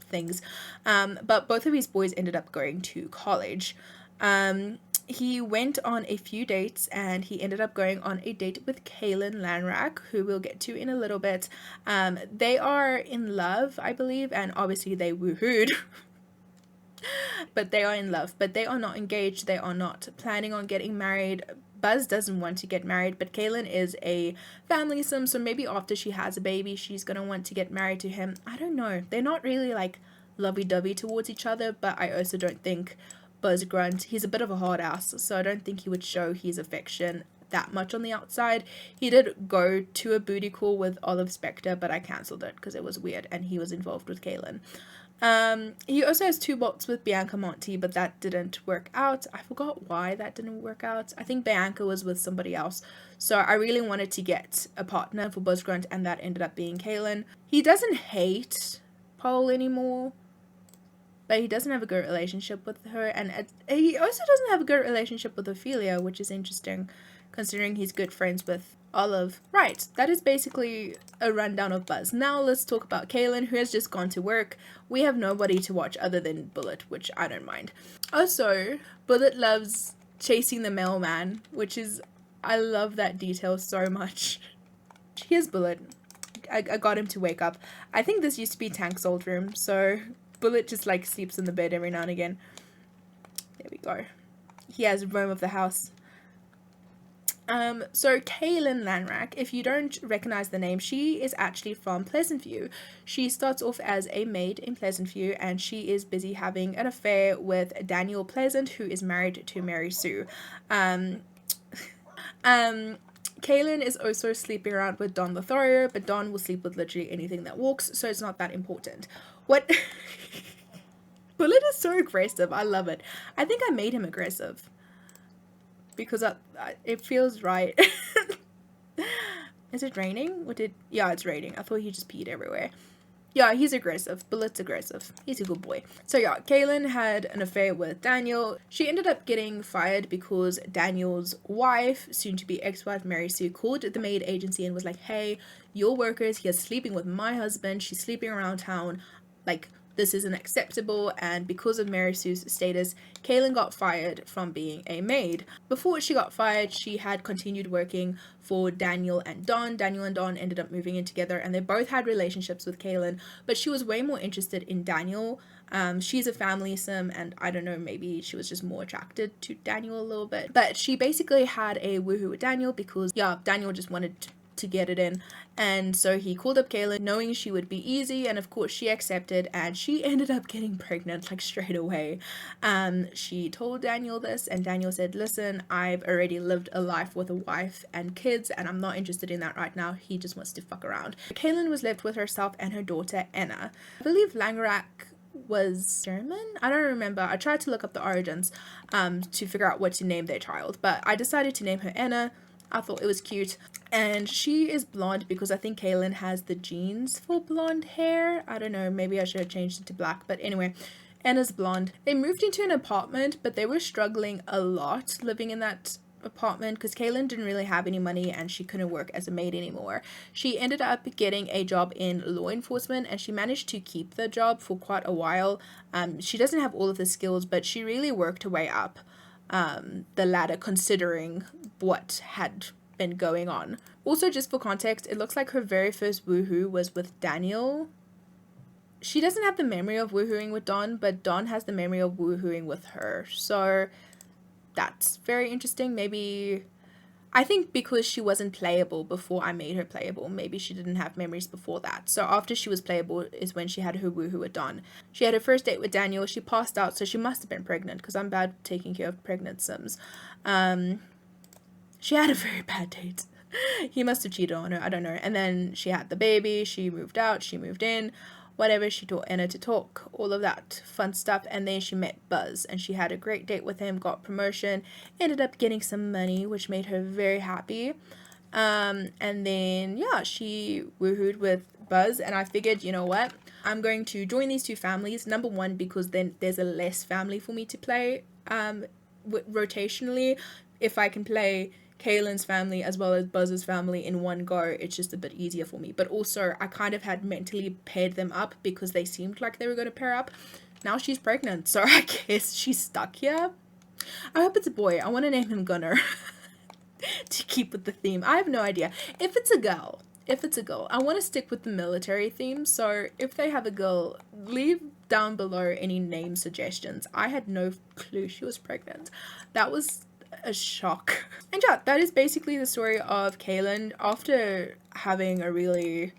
things. But both of his boys ended up going to college. He went on a few dates, and he ended up going on a date with Kaylin Lanrak, who we'll get to in a little bit. They are in love, I believe, and obviously they woohooed. But they are in love, but they are not engaged. They are not planning on getting married. Buzz doesn't want to get married, but Kaylin is a family sim, so maybe after she has a baby, she's gonna want to get married to him. I don't know. They're not really like lovey-dovey towards each other, but I also don't think Buzz Grunt, he's a bit of a hard ass, so I don't think he would show his affection that much on the outside. He did go to a booty call with Olive Specter, but I cancelled it because it was weird and he was involved with Kaylin. He also has 2 bolts with Bianca Monti, but that didn't work out. I forgot why that didn't work out. I think Bianca was with somebody else, so I really wanted to get a partner for Buzz Grunt, and that ended up being Kaylin. He doesn't hate Pole anymore, but he doesn't have a good relationship with her, and he also doesn't have a good relationship with Ophelia, which is interesting considering he's good friends with Olive. Right, that is basically a rundown of Buzz. Now let's talk about Kaylin, who has just gone to work. We have nobody to watch other than Bullet, which I don't mind. Also, Bullet loves chasing the mailman, which is, I love that detail so much. Here's Bullet. I got him to wake up. I think this used to be Tank's old room, so Bullet just like sleeps in the bed every now and again. There we go. He has roam of the house. So Kaylin Lanrak, if you don't recognize the name, she is actually from Pleasantview. She starts off as a maid in Pleasantview, and she is busy having an affair with Daniel Pleasant, who is married to Mary Sue. Kaylin is also sleeping around with Don Lothario, but Don will sleep with literally anything that walks, so it's not that important. What? Bullet is so aggressive. I love it. I think I made him aggressive because it feels right. Is it raining? Yeah, it's raining. I thought he just peed everywhere. Yeah, he's aggressive. Bullet's aggressive. He's a good boy. So yeah, Kaylin had an affair with Daniel. She ended up getting fired because Daniel's wife, soon to be ex-wife Mary Sue, called the maid agency and was like, hey, your worker is here sleeping with my husband. She's sleeping around town. Like, this isn't acceptable, and because of Mary Sue's status, Kaylin got fired from being a maid. Before she got fired, she had continued working for Daniel and Don. Daniel and Don ended up moving in together, and they both had relationships with Kaylin, but she was way more interested in Daniel. She's a family sim, and I don't know, maybe she was just more attracted to Daniel a little bit. But she basically had a woohoo with Daniel because, yeah, Daniel just wanted to get it in, and so he called up Kaylin knowing she would be easy, and of course she accepted, and she ended up getting pregnant like straight away. She told Daniel this, and Daniel said, listen, I've already lived a life with a wife and kids, and I'm not interested in that right now. He just wants to fuck around. Kaylin was left with herself and her daughter Anna. I believe Langerak was German? I don't remember. I tried to look up the origins to figure out what to name their child, but I decided to name her Anna. I thought it was cute, and she is blonde because I think Kaylin has the genes for blonde hair. I don't know, maybe I should have changed it to black, but anyway, Anna's blonde. They moved into an apartment, but they were struggling a lot living in that apartment because Kaylin didn't really have any money and she couldn't work as a maid anymore. She ended up getting a job in law enforcement, and she managed to keep the job for quite a while. She doesn't have all of the skills, but she really worked her way up the ladder considering what had been going on. Also, just for context, it looks like her very first woohoo was with Daniel. She doesn't have the memory of woohooing with Don, but Don has the memory of woohooing with her, so that's very interesting. Maybe, I think because she wasn't playable before I made her playable, maybe she didn't have memories before that. So after she was playable is when she had her woohoo with Don. She had her first date with Daniel. She passed out, so she must have been pregnant because I'm bad taking care of pregnant sims. She had a very bad date. He must have cheated on her. I don't know. And then she had the baby. She moved out. She moved in. Whatever. She taught Anna to talk. All of that fun stuff. And then she met Buzz. And she had a great date with him. Got promotion. Ended up getting some money, which made her very happy. And then, yeah, she woohooed with Buzz. And I figured, you know what? I'm going to join these two families. Number one, because then there's a less family for me to play rotationally. If I can play Kaylin's family as well as Buzz's family in one go, it's just a bit easier for me. But also, I kind of had mentally paired them up because they seemed like they were going to pair up. Now she's pregnant, so I guess she's stuck here. I hope it's a boy. I want to name him Gunnar to keep with the theme. I have no idea. If it's a girl, I want to stick with the military theme. So if they have a girl, leave down below any name suggestions. I had no clue she was pregnant. That was a shock. And yeah, that is basically the story of Kaylin after having a really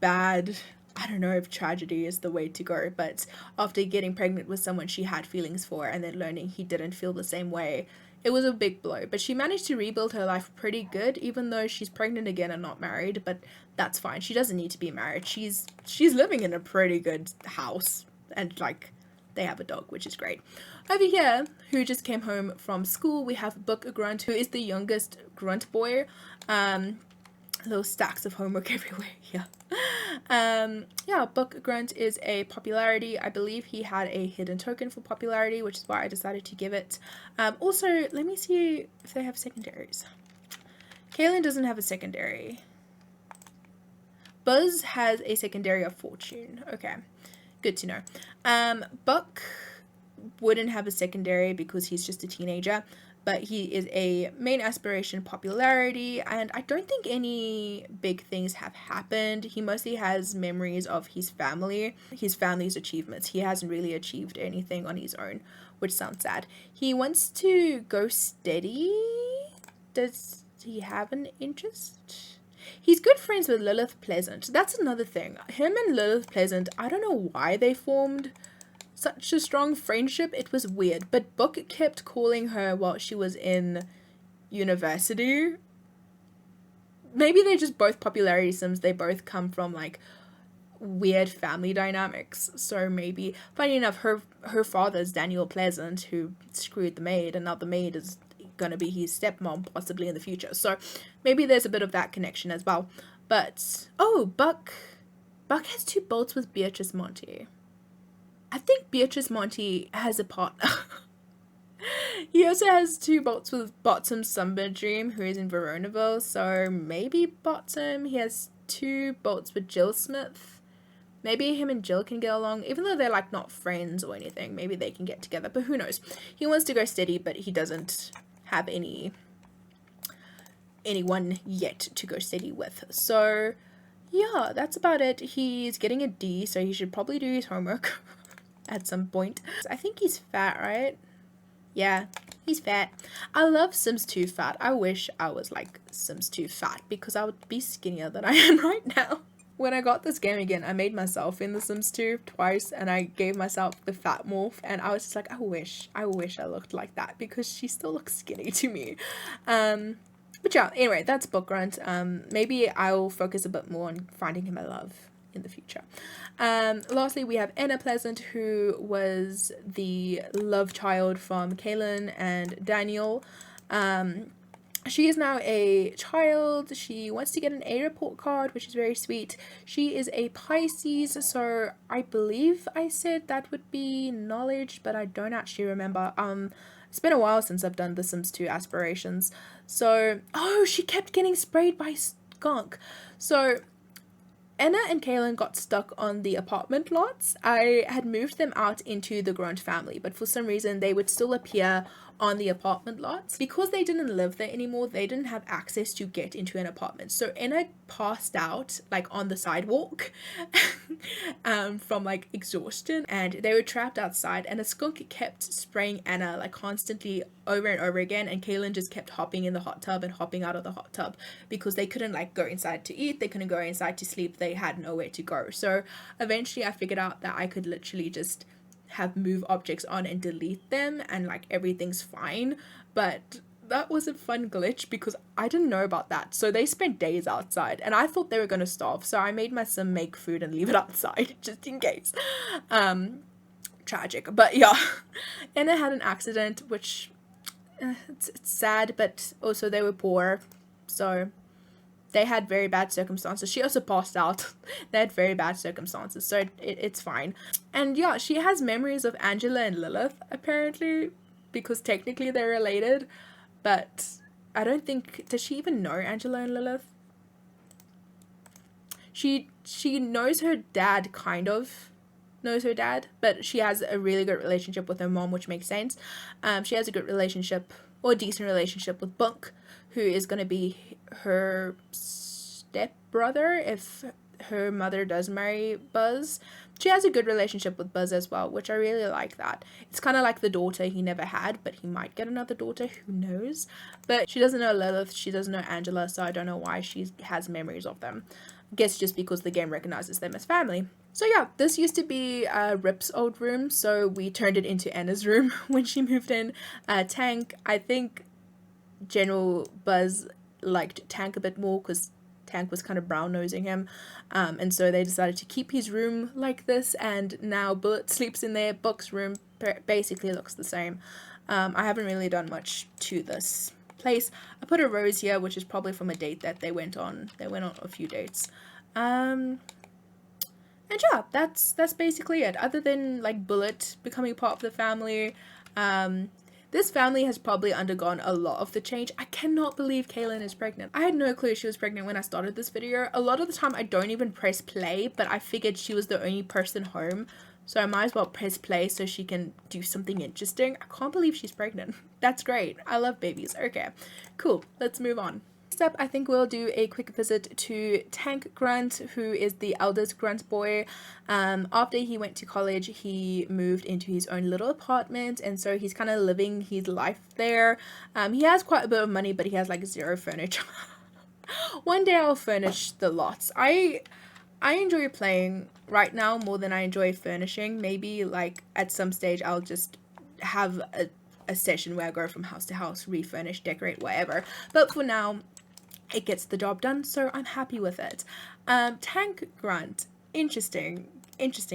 bad, I don't know if tragedy is the way to go, but after getting pregnant with someone she had feelings for and then learning he didn't feel the same way, it was a big blow. But she managed to rebuild her life pretty good, even though she's pregnant again and not married, but that's fine. She doesn't need to be married. She's living in a pretty good house, and like they have a dog, which is great. Over here, who just came home from school, we have Ripp Grunt, who is the youngest grunt boy. Little stacks of homework everywhere here. Yeah, Ripp Grunt is a popularity. I believe he had a hidden token for popularity, which is why I decided to give it. Also, let me see if they have secondaries. Kaylin doesn't have a secondary. Buzz has a secondary of fortune. Okay, good to know. Buck wouldn't have a secondary because he's just a teenager, but he is a main aspiration popularity, and I don't think any big things have happened. He mostly has memories of his family's achievements. He hasn't really achieved anything on his own, which sounds sad. He wants to go steady. Does he have an interest? He's good friends with Lilith Pleasant. That's another thing. Him and Lilith Pleasant, I don't know why they formed such a strong friendship. It was weird, but Book kept calling her while she was in university. Maybe they're just both popularity sims. They both come from like weird family dynamics. So maybe, funny enough, her father's Daniel Pleasant, who screwed the maid, and now the maid is gonna be his stepmom possibly in the future. So maybe there's a bit of that connection as well. But oh, Buck has 2 bolts with Beatrice Monty. I think Beatrice Monty has a partner. He also has 2 bolts with Bottom Summer Dream, who is in Veronaville. So maybe Bottom, he has 2 bolts with Jill Smith. Maybe him and Jill can get along, even though they're like not friends or anything. Maybe they can get together, but who knows. He wants to go steady, but he doesn't have anyone yet to go steady with. So yeah, that's about it. He's getting a D, so he should probably do his homework at some point. I think he's fat, right? Yeah, he's fat. I love Sims 2 fat. I wish I was like Sims 2 fat because I would be skinnier than I am right now. When I got this game again, I made myself in The Sims 2 twice, and I gave myself the fat morph, and I was just like, I wish I looked like that because she still looks skinny to me. But yeah, anyway, that's Ripp Grunt. Maybe I'll focus a bit more on finding him a love in the future. Lastly, we have Anna Pleasant, who was the love child from Kaylin and Daniel. She is now a child. She wants to get an A report card, which is very sweet. She is a Pisces, so I believe I said that would be knowledge, but I don't actually remember. It's been a while since I've done The Sims 2 aspirations. So, oh, she kept getting sprayed by skunk. So Anna and Kaylin got stuck on the apartment lots. I had moved them out into the Grunt family, but for some reason they would still appear on the apartment lots. Because they didn't live there anymore, they didn't have access to get into an apartment. So Anna passed out like on the sidewalk from like exhaustion, and they were trapped outside, and a skunk kept spraying Anna like constantly over and over again, and Kaylin just kept hopping in the hot tub and hopping out of the hot tub because they couldn't like go inside to eat, they couldn't go inside to sleep, they had nowhere to go. So eventually I figured out that I could literally just have move objects on and delete them and like everything's fine. But that was a fun glitch because I didn't know about that. So they spent days outside and I thought they were gonna starve, so I made my sim make food and leave it outside just in case. Tragic, but yeah. Anna had an accident, which it's sad, but also they were poor, so they had very bad circumstances. She also passed out. They had very bad circumstances, so it's fine. And yeah, she has memories of Angela and Lilith, apparently, because technically they're related, but I don't think, does she even know Angela and Lilith? She knows her dad, kind of knows her dad, but she has a really good relationship with her mom, which makes sense. She has a good relationship, or a decent relationship, with Bunk, who is going to be her stepbrother if her mother does marry Buzz. She has a good relationship with Buzz as well, which I really like that. It's kind of like the daughter he never had, but he might get another daughter, who knows. But she doesn't know Lilith, she doesn't know Angela, so I don't know why she has memories of them. I guess just because the game recognizes them as family. So yeah, this used to be Rip's old room, so we turned it into Anna's room when she moved in. Tank, I think General Buzz liked Tank a bit more because Tank was kind of brown-nosing him, and so they decided to keep his room like this, and now Bullet sleeps in there. Book's room basically looks the same. I haven't really done much to this place. I put a rose here, which is probably from a date that they went on. They went on a few dates. And yeah, that's basically it. Other than like Bullet becoming part of the family, this family has probably undergone a lot of the change. I cannot believe Kaylin is pregnant. I had no clue she was pregnant when I started this video. A lot of the time I don't even press play, but I figured she was the only person home, so I might as well press play so she can do something interesting. I can't believe she's pregnant. That's great. I love babies. Okay, cool. Let's move on. Next up, I think we'll do a quick visit to Tank Grunt, who is the eldest Grunt boy. After he went to college, he moved into his own little apartment, and so he's kind of living his life there. He has quite a bit of money, but he has like zero furniture. One day I'll furnish the lots. I enjoy playing right now more than I enjoy furnishing. Maybe like at some stage I'll just have a session where I go from house to house, refurnish, decorate, whatever. But for now, it gets the job done, so I'm happy with it. Tank Grunt, interesting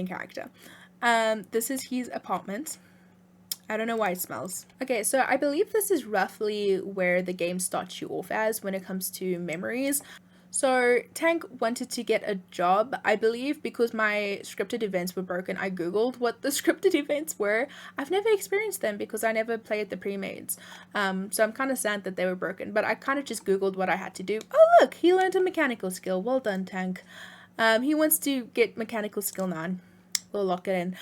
character. This is his apartment. I don't know why it smells. Okay, so I believe this is roughly where the game starts you off as when it comes to memories. So Tank wanted to get a job, I believe, because my scripted events were broken. I googled what the scripted events were. I've never experienced them because I never played the pre-mades. So I'm kind of sad that they were broken, but I kind of just googled what I had to do. Oh look, he learned a mechanical skill. Well done, Tank. He wants to get mechanical skill 9. We'll lock it in.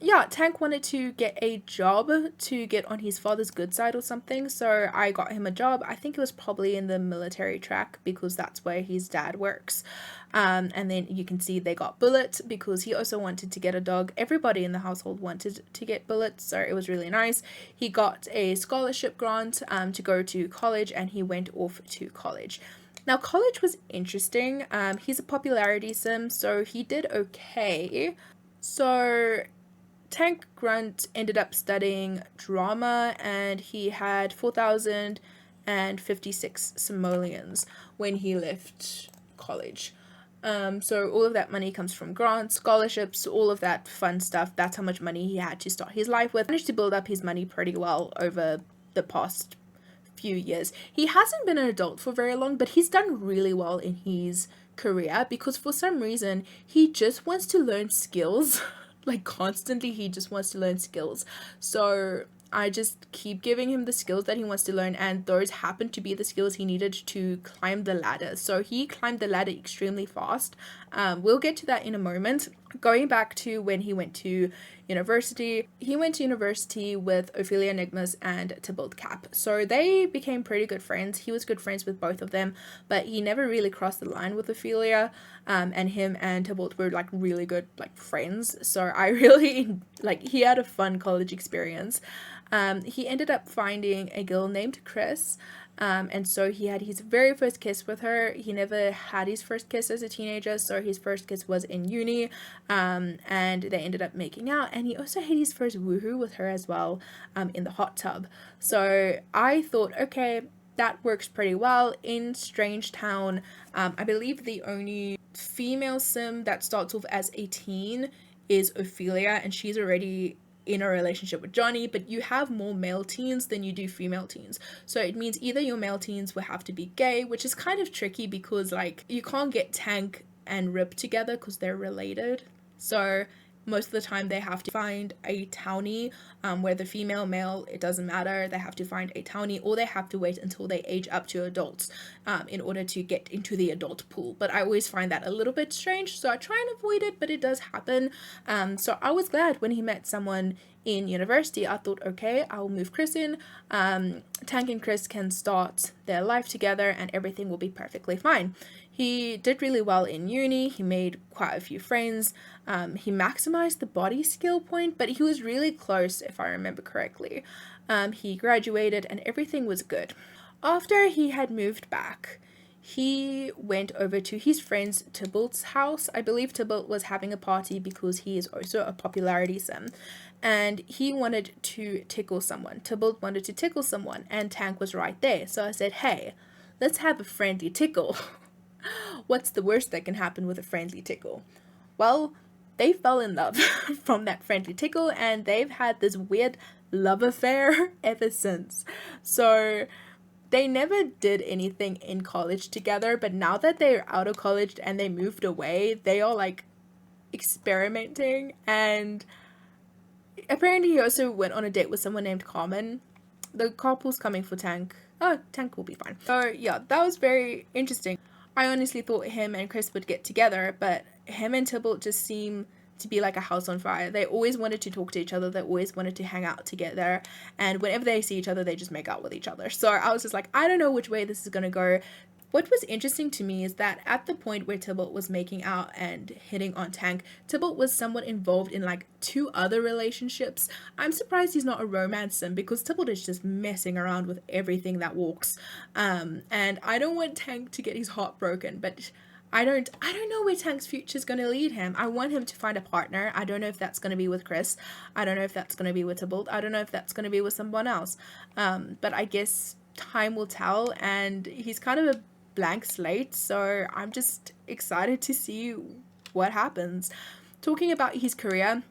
Yeah, Tank wanted to get a job to get on his father's good side or something, so I got him a job. I think it was probably in the military track because that's where his dad works. And then you can see they got Bullet because he also wanted to get a dog. Everybody in the household wanted to get Bullet, so it was really nice. He got a scholarship grant to go to college, and he went off to college. Now, college was interesting. He's a popularity sim, so he did okay. So Tank Grunt ended up studying drama, and he had 4,056 simoleons when he left college. So all of that money comes from grants, scholarships, all of that fun stuff. That's how much money he had to start his life with. He managed to build up his money pretty well over the past few years. He hasn't been an adult for very long, but he's done really well in his career because for some reason he just wants to learn skills. Like constantly he just wants to learn skills, so I just keep giving him the skills that he wants to learn, and those happen to be the skills he needed to climb the ladder. So he climbed the ladder extremely fast. We'll get to that in a moment. Going back to when he went to university, he went to university with Ophelia Nigmos and Tybalt Cap, so they became pretty good friends. He was good friends with both of them, but he never really crossed the line with Ophelia, and him and Tybalt were like really good like friends, so I really like he had a fun college experience. He ended up finding a girl named Chris, and so he had his very first kiss with her. He never had his first kiss as a teenager, so his first kiss was in uni, and they ended up making out, and he also had his first woohoo with her as well, in the hot tub. So I thought, okay, that works pretty well. In Strangetown, I believe the only female sim that starts off as 18 is Ophelia, and she's already in a relationship with Johnny, but you have more male teens than you do female teens. So it means either your male teens will have to be gay, which is kind of tricky because like you can't get Tank and Ripp together because they're related. So most of the time they have to find a townie, whether female, male, it doesn't matter. They have to find a townie, or they have to wait until they age up to adults in order to get into the adult pool. But I always find that a little bit strange, so I try and avoid it, but it does happen. So I was glad when he met someone in university. I thought, okay, I'll move Chris in. Tank and Chris can start their life together and everything will be perfectly fine. He did really well in uni. He made quite a few friends. He maximized the body skill point, but he was really close, if I remember correctly. He graduated and everything was good. After he had moved back, he went over to his friend Tybalt's house. I believe Tybalt was having a party because he is also a popularity sim. And he wanted to tickle someone. Tybalt wanted to tickle someone and Tank was right there. So I said, hey, let's have a friendly tickle. What's the worst that can happen with a friendly tickle? Well, they fell in love from that friendly tickle and they've had this weird love affair ever since. So they never did anything in college together, but now that they're out of college and they moved away, they are like experimenting. And apparently he also went on a date with someone named Carmen. The carpool's coming for Tank. Oh, Tank will be fine. So yeah, that was very interesting. I honestly thought him and Chris would get together, but him and Tybalt just seem to be like a house on fire. They always wanted to talk to each other. They always wanted to hang out together. And whenever they see each other, they just make out with each other. So I was just like, I don't know which way this is going to go. What was interesting to me is that at the point where Tybalt was making out and hitting on Tank, Tybalt was somewhat involved in like 2 other relationships. I'm surprised he's not a romance sim because Tybalt is just messing around with everything that walks. And I don't want Tank to get his heart broken, but I don't know where Tank's future is going to lead him. I want him to find a partner. I don't know if that's going to be with Chris. I don't know if that's going to be with Tybalt. I don't know if that's going to be with someone else. But I guess time will tell, and he's kind of a blank slate, so I'm just excited to see what happens. Talking about his career,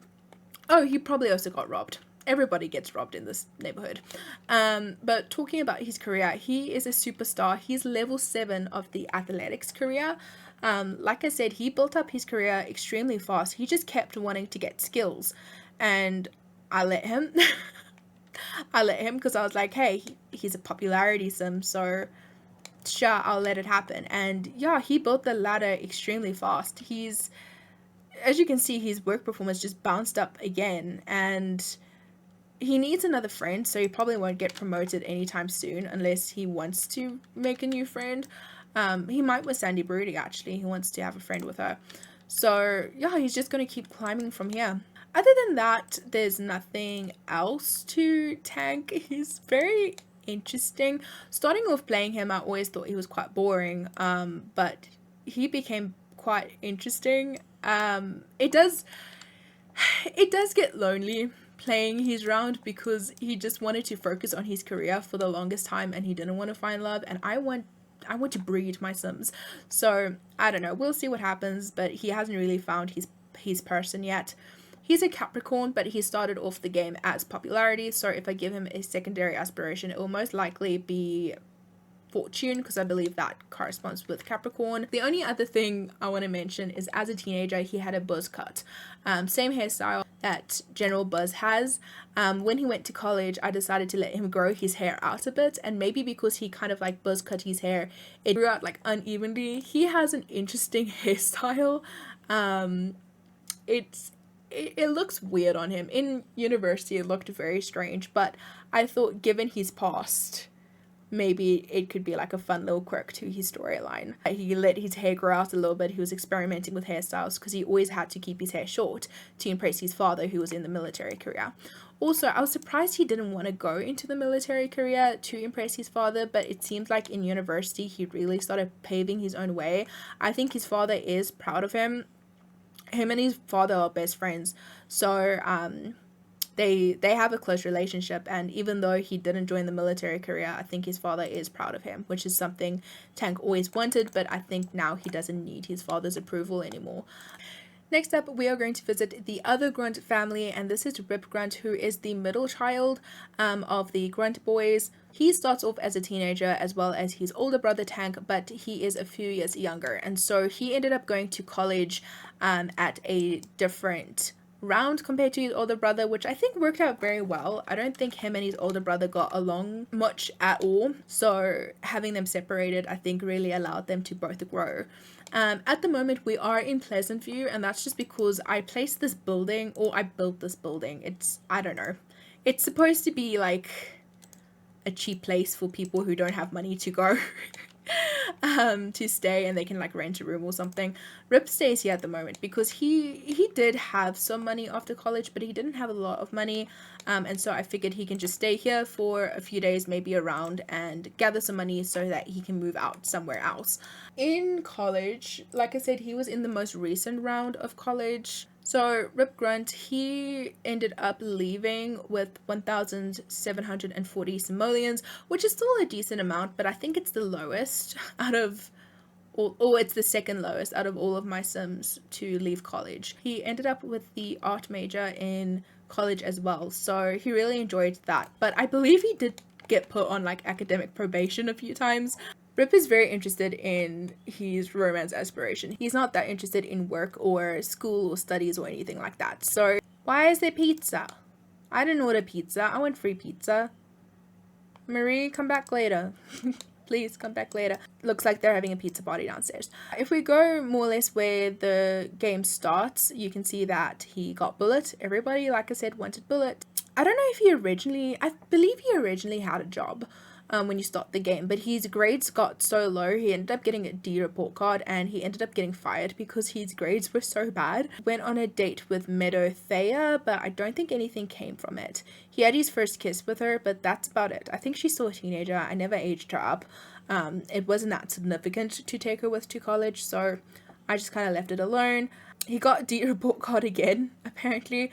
oh, he probably also got robbed. Everybody gets robbed in this neighborhood. But talking about his career, he is a superstar. He's level 7 of the athletics career. Like I said, he built up his career extremely fast. He just kept wanting to get skills, and I let him. I let him because I was like, hey, he's a popularity sim, so sure, I'll let it happen. And yeah, he built the ladder extremely fast. He's, as you can see, his work performance just bounced up again, and he needs another friend, so he probably won't get promoted anytime soon unless he wants to make a new friend. He might with Sandy Broody, actually. He wants to have a friend with her. So yeah, he's just going to keep climbing from here. Other than that, there's nothing else to Tank. He's very interesting. Starting off playing him, I always thought he was quite boring, but he became quite interesting. It does get lonely playing his round because he just wanted to focus on his career for the longest time and he didn't want to find love, and I want to breed my Sims. So I don't know, we'll see what happens, but he hasn't really found his person yet. He's a Capricorn, but he started off the game as popularity, so if I give him a secondary aspiration, it will most likely be fortune, because I believe that corresponds with Capricorn. The only other thing I want to mention is as a teenager, he had a buzz cut. Same hairstyle that General Buzz has. When he went to college, I decided to let him grow his hair out a bit, and maybe because he kind of like buzz cut his hair, it grew out like unevenly. He has an interesting hairstyle. It looks weird on him. In university, it looked very strange, but I thought given his past, maybe it could be like a fun little quirk to his storyline. He let his hair grow out a little bit. He was experimenting with hairstyles because he always had to keep his hair short to impress his father, who was in the military career. Also, I was surprised he didn't want to go into the military career to impress his father, but it seems like in university he really started paving his own way. I think his father is proud of him. Him and his father are best friends, so they have a close relationship, and even though he didn't join the military career, I think his father is proud of him, which is something Tank always wanted, but I think now he doesn't need his father's approval anymore. Next up, we are going to visit the other Grunt family, and this is Ripp Grunt, who is the middle child of the Grunt boys. He starts off as a teenager as well as his older brother Tank, but he is a few years younger, and so he ended up going to college at a different round compared to his older brother, which I think worked out very well. I don't think him and his older brother got along much at all, so having them separated I think really allowed them to both grow. At the moment we are in Pleasantview, and that's just because I placed this building, or I built this building. I don't know, it's supposed to be like a cheap place for people who don't have money to go to stay, and they can like rent a room or something. Ripp stays here at the moment because he did have some money after college, but he didn't have a lot of money, and so I figured he can just stay here for a few days, maybe around, and gather some money so that he can move out somewhere else. In college, like I said, he was in the most recent round of college. So Ripp Grunt, he ended up leaving with 1,740 simoleons, which is still a decent amount, but I think it's the lowest out of or it's the second lowest out of all of my Sims to leave college. He ended up with the art major in college as well, so he really enjoyed that, but I believe he did get put on like academic probation a few times. Ripp is very interested in his romance aspiration. He's not that interested in work or school or studies or anything like that. So why is there pizza? I didn't order pizza. I want free pizza. Marie, come back later. Please come back later. Looks like they're having a pizza party downstairs. If we go more or less where the game starts, you can see that he got Bullet. Everybody, like I said, wanted Bullet. I don't know if I believe he originally had a job when you start the game, but his grades got so low he ended up getting a D report card, and he ended up getting fired because his grades were so bad. Went on a date with Meadow Thea, but I don't think anything came from it. He had his first kiss with her, but that's about it. I think she's still a teenager. I never aged her up. It wasn't that significant to take her with to college, so I just kind of left it alone. He got a D report card again, apparently.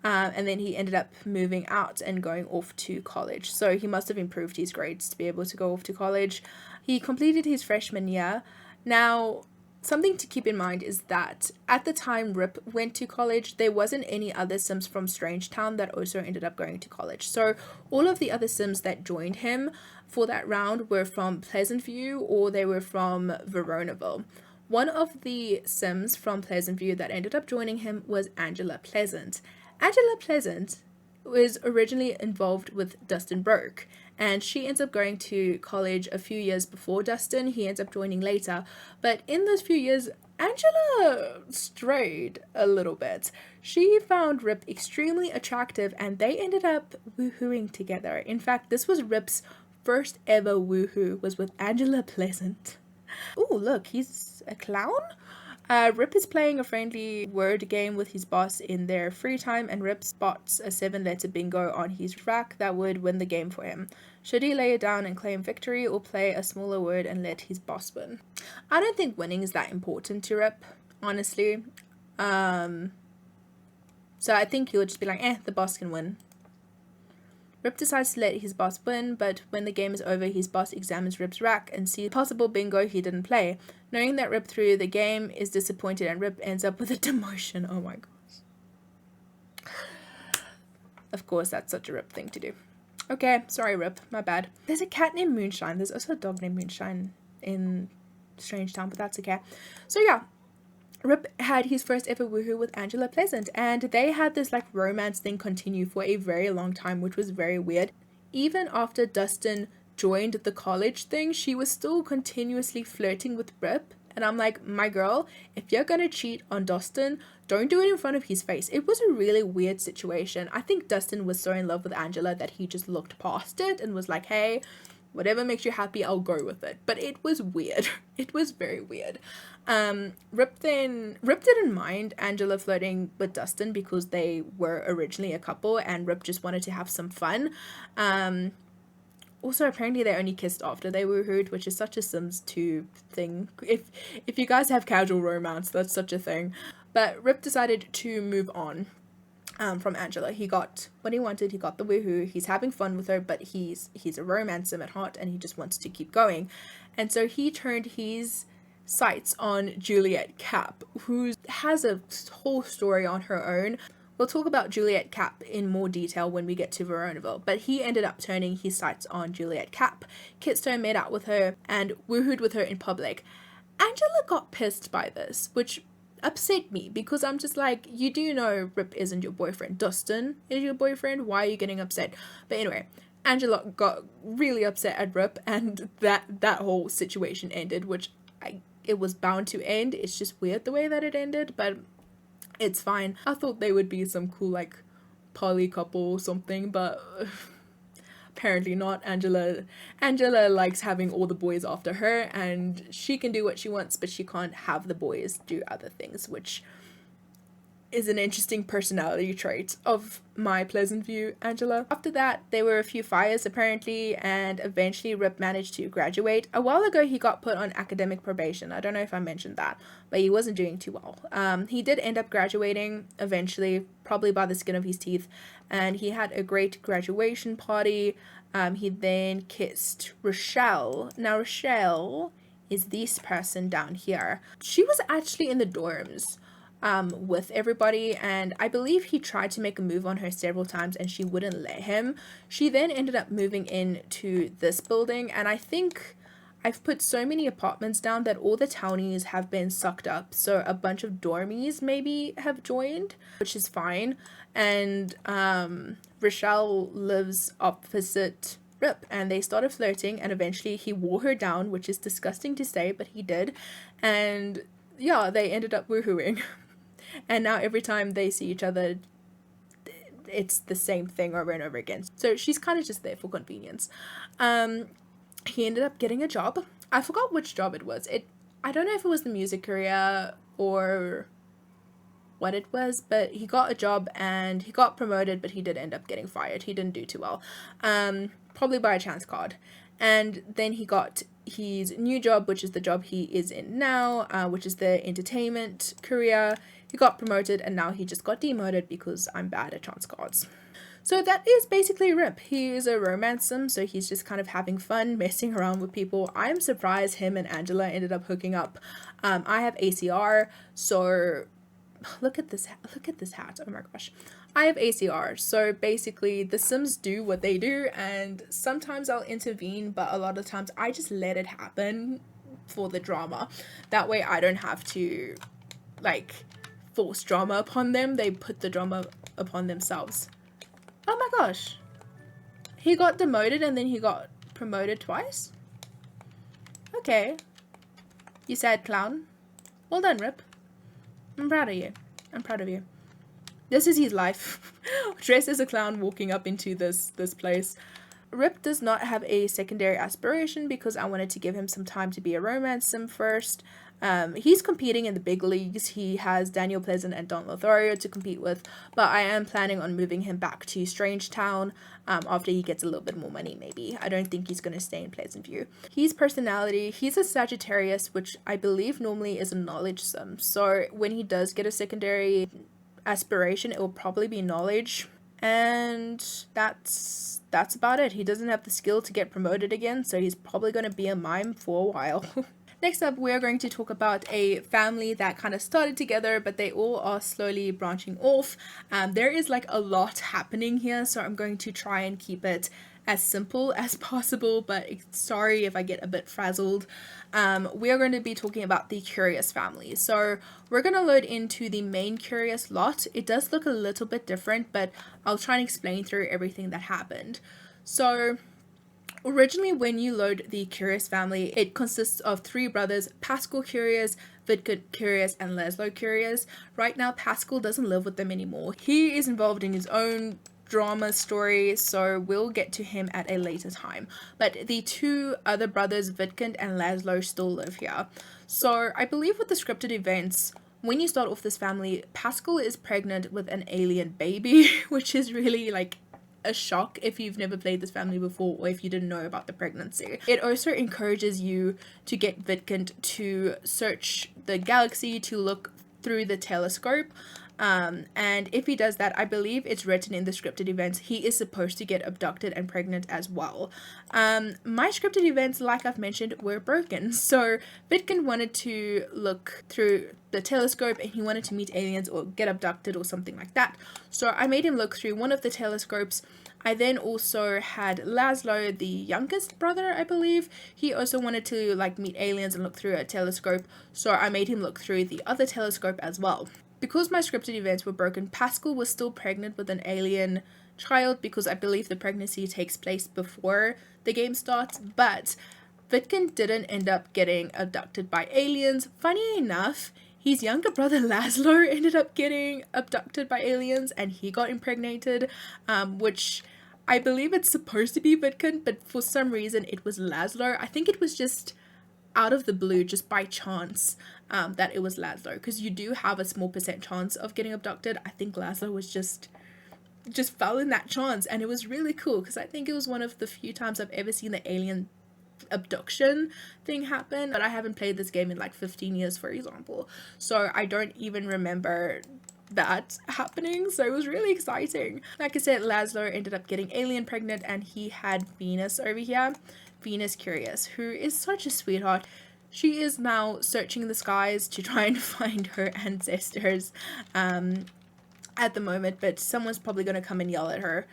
And then he ended up moving out and going off to college. So he must have improved his grades to be able to go off to college. He completed his freshman year. Now, something to keep in mind is that at the time Ripp went to college, there wasn't any other Sims from Strangetown that also ended up going to college. So all of the other Sims that joined him for that round were from Pleasantview, or they were from Veronaville. One of the Sims from Pleasantview that ended up joining him was Angela Pleasant. Angela Pleasant was originally involved with Dustin Burke, and she ends up going to college a few years before Dustin. He ends up joining later, but in those few years, Angela strayed a little bit. She found Ripp extremely attractive, and they ended up woohooing together. In fact, this was Ripp's first ever woohoo, was with Angela Pleasant. Oh, look, he's a clown? Ripp is playing a friendly word game with his boss in their free time, and Ripp spots a 7-letter bingo on his rack that would win the game for him. Should he lay it down and claim victory, or play a smaller word and let his boss win? I don't think winning is that important to Ripp, honestly. So I think he'll just be like, the boss can win. Ripp decides to let his boss win, but when the game is over, his boss examines Ripp's rack and sees possible bingo he didn't play. Knowing that Ripp threw the game is disappointed, and Ripp ends up with a demotion. Oh my gosh. Of course, that's such a Ripp thing to do. Okay, sorry Ripp, my bad. There's a cat named Moonshine. There's also a dog named Moonshine in Strangetown, but that's okay. So yeah, Ripp had his first ever woohoo with Angela Pleasant, and they had this like romance thing continue for a very long time, which was very weird. Even after Dustin joined the college thing, she was still continuously flirting with Ripp, and I'm like, my girl, if you're gonna cheat on Dustin, don't do it in front of his face. It was a really weird situation. I think Dustin was so in love with Angela that he just looked past it and was like, hey, whatever makes you happy, I'll go with it. But it was weird. It was very weird. Ripp didn't mind Angela flirting with Dustin because they were originally a couple, and Ripp just wanted to have some fun. Also, apparently they only kissed after they woohooed, which is such a Sims 2 thing. If you guys have casual romance, that's such a thing. But Ripp decided to move on from Angela. He got what he wanted. He got the woohoo. He's having fun with her, but he's a romance Sim at heart, and he just wants to keep going. And so he turned his sights on Juliet Cap, who has a whole story on her own. We'll talk about Juliet Cap in more detail when we get to Veronaville, but he ended up turning his sights on Juliet Cap, kissed her, made out with her, and woohooed with her in public. Angela got pissed by this, which upset me, because I'm just like, you do know Ripp isn't your boyfriend. Dustin is your boyfriend. Why are you getting upset? But anyway, Angela got really upset at Ripp, and that whole situation ended, which it was bound to end. It's just weird the way that it ended, but it's fine. I thought they would be some cool like poly couple or something, but apparently not. Angela likes having all the boys after her, and she can do what she wants, but she can't have the boys do other things, which is an interesting personality trait of my Pleasantview Angela. After that, there were a few fires apparently, and eventually Ripp managed to graduate. A while ago, he got put on academic probation. I don't know if I mentioned that, but he wasn't doing too well. He did end up graduating eventually, probably by the skin of his teeth, and he had a great graduation party. He then kissed Rochelle. Now, Rochelle is this person down here. She was actually in the dorms with everybody, and I believe he tried to make a move on her several times and she wouldn't let him. She then ended up moving into this building, and I think I've put so many apartments down that all the townies have been sucked up, so a bunch of dormies maybe have joined, which is fine. And Rochelle lives opposite Ripp, and they started flirting, and eventually he wore her down, which is disgusting to say, but he did. And yeah, they ended up woohooing. And now every time they see each other, it's the same thing over and over again. So she's kind of just there for convenience. He ended up getting a job. I forgot which job it was. I don't know if it was the music career or what it was, but he got a job and he got promoted, but he did end up getting fired. He didn't do too well. Probably by a chance card. And then he got his new job, which is the job he is in now, which is the entertainment career. He got promoted, and now he just got demoted because I'm bad at chance cards. So that is basically Ripp. He is a romance sim, so he's just kind of having fun, messing around with people. I'm surprised him and Angela ended up hooking up. I have ACR, so look at this hat. Oh my gosh. I have ACR, so basically the Sims do what they do, and sometimes I'll intervene, but a lot of times I just let it happen for the drama. That way I don't have to like force drama upon them. They put the drama upon themselves. Oh my gosh. He got demoted and then he got promoted twice? Okay. You sad clown. Well done, Ripp. I'm proud of you. I'm proud of you. This is his life. Dressed as a clown walking up into this place. Ripp does not have a secondary aspiration because I wanted to give him some time to be a romance sim first. He's competing in the big leagues. He has Daniel Pleasant and Don Lothario to compete with, but I am planning on moving him back to Strangetown after he gets a little bit more money maybe. I don't think he's going to stay in Pleasantview. His personality, he's a Sagittarius, which I believe normally is a knowledge sim. So when he does get a secondary aspiration, it will probably be knowledge. And that's about it. He doesn't have the skill to get promoted again, so he's probably going to be a mime for a while. Next up, we're going to talk about a family that kind of started together, but they all are slowly branching off. There is like a lot happening here, so I'm going to try and keep it as simple as possible, but sorry if I get a bit frazzled. We are going to be talking about the Curious family. So we're going to load into the main Curious lot. It does look a little bit different, but I'll try and explain through everything that happened. So originally, when you load the Curious family, it consists of 3 brothers, Pascal Curious, Ripp Curious, and Laszlo Curious. Right now, Pascal doesn't live with them anymore. He is involved in his own drama story, so we'll get to him at a later time. But the 2 other brothers, Ripp and Laszlo, still live here. So I believe with the scripted events, when you start off this family, Pascal is pregnant with an alien baby, which is really like a shock if you've never played this family before or if you didn't know about the pregnancy. It also encourages you to get Ripp to search the galaxy, to look through the telescope, and if he does that, I believe it's written in the scripted events, he is supposed to get abducted and pregnant as well. My scripted events, like I've mentioned, were broken, so Ripp wanted to look through the telescope and he wanted to meet aliens or get abducted or something like that. So I made him look through one of the telescopes. I then also had Laszlo, the youngest brother, I believe. He also wanted to like meet aliens and look through a telescope, so I made him look through the other telescope as well. Because my scripted events were broken, Pascal was still pregnant with an alien child, because I believe the pregnancy takes place before the game starts, but Witkin didn't end up getting abducted by aliens. Funny enough, his younger brother Laszlo ended up getting abducted by aliens and he got impregnated, which I believe it's supposed to be Witkin, but for some reason it was Laszlo. I think it was just out of the blue, just by chance, that it was Laszlo, because you do have a small percent chance of getting abducted. I think Laszlo was just fell in that chance, and it was really cool because I think it was one of the few times I've ever seen the alien abduction thing happen. But I haven't played this game in like 15 years, for example, so I don't even remember that happening, so it was really exciting. Like I said, Laszlo ended up getting alien pregnant, and he had Venus over here, Venus Curious, who is such a sweetheart. She is now searching the skies to try and find her ancestors at the moment, but someone's probably going to come and yell at her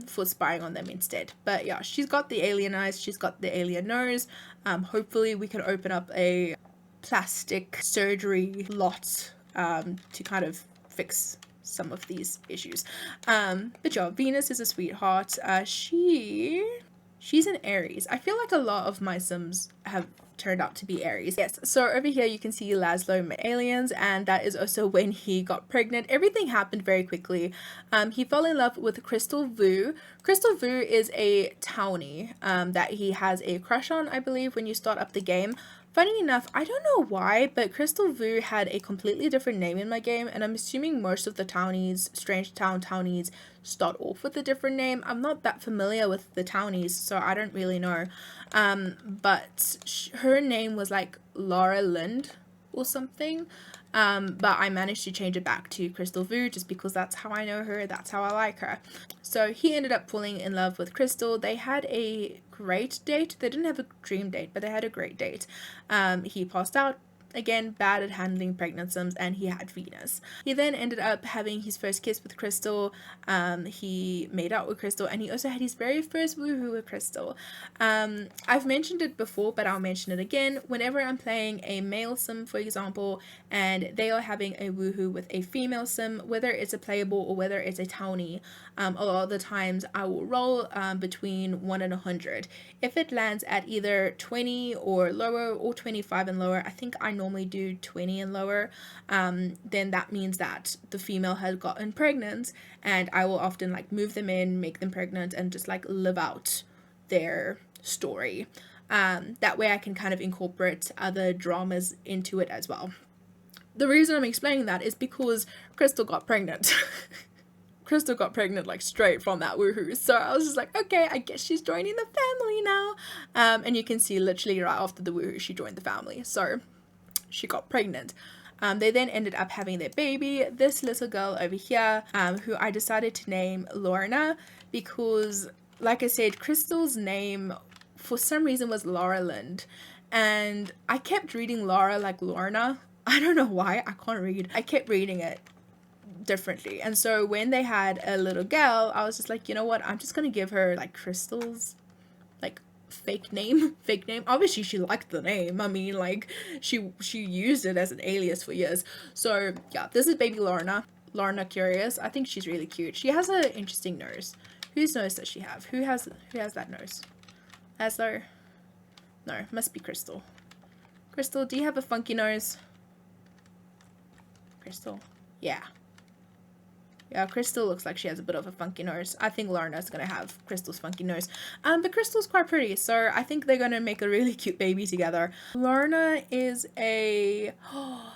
for spying on them instead. But yeah, she's got the alien eyes, she's got the alien nose. Hopefully we can open up a plastic surgery lot to kind of fix some of these issues. But yeah, Venus is a sweetheart. She's an Aries. I feel like a lot of my Sims have turned out to be Aries. Yes, so over here you can see Laszlo met aliens, and that is also when he got pregnant. Everything happened very quickly. He fell in love with Crystal Vu. Crystal Vu is a townie that he has a crush on, I believe, when you start up the game. Funny enough, I don't know why, but Crystal Vu had a completely different name in my game, and I'm assuming most of the townies, Strangetown townies, start off with a different name. I'm not that familiar with the townies, so I don't really know. But her name was like Laura Lind or something. But I managed to change it back to Crystal Vu just because that's how I know her, that's how I like her. So he ended up falling in love with Crystal. They had a great date. They didn't have a dream date, but they had a great date. He passed out. Again, bad at handling pregnancies, and he had Venus. He then ended up having his first kiss with Crystal. He made out with Crystal, and he also had his very first woohoo with Crystal. I've mentioned it before, but I'll mention it again. Whenever I'm playing a male sim, for example, and they are having a woohoo with a female sim, whether it's a playable or whether it's a townie, a lot of the times I will roll between 1 and 100. If it lands at either 20 or lower or 25 and lower, I think I normally do 20 and lower, then that means that the female has gotten pregnant, and I will often like move them in, make them pregnant, and just like live out their story. That way I can kind of incorporate other dramas into it as well. The reason I'm explaining that is because Crystal got pregnant. Crystal got pregnant like straight from that woohoo, so I was just like, okay, I guess she's joining the family now. And you can see literally right after the woohoo she joined the family, so she got pregnant. They then ended up having their baby, this little girl over here, who I decided to name Lorna, because like I said, Crystal's name for some reason was Laura Lind, and I kept reading Laura like Lorna. I don't know why, I can't read. I kept reading it differently, and so when they had a little girl, I was just like, you know what, I'm just gonna give her like Crystal's like fake name. Obviously she liked the name. I mean, like she used it as an alias for years. So yeah, this is baby Lorna Curious. I think she's really cute. She has an interesting nose. Whose nose does she have? Who has that nose? Laszlo? No, must be Crystal. Crystal, do you have a funky nose? Crystal? Yeah, Crystal looks like she has a bit of a funky nose. I think Lorna's gonna have Crystal's funky nose. But Crystal's quite pretty, so I think they're gonna make a really cute baby together. Lorna is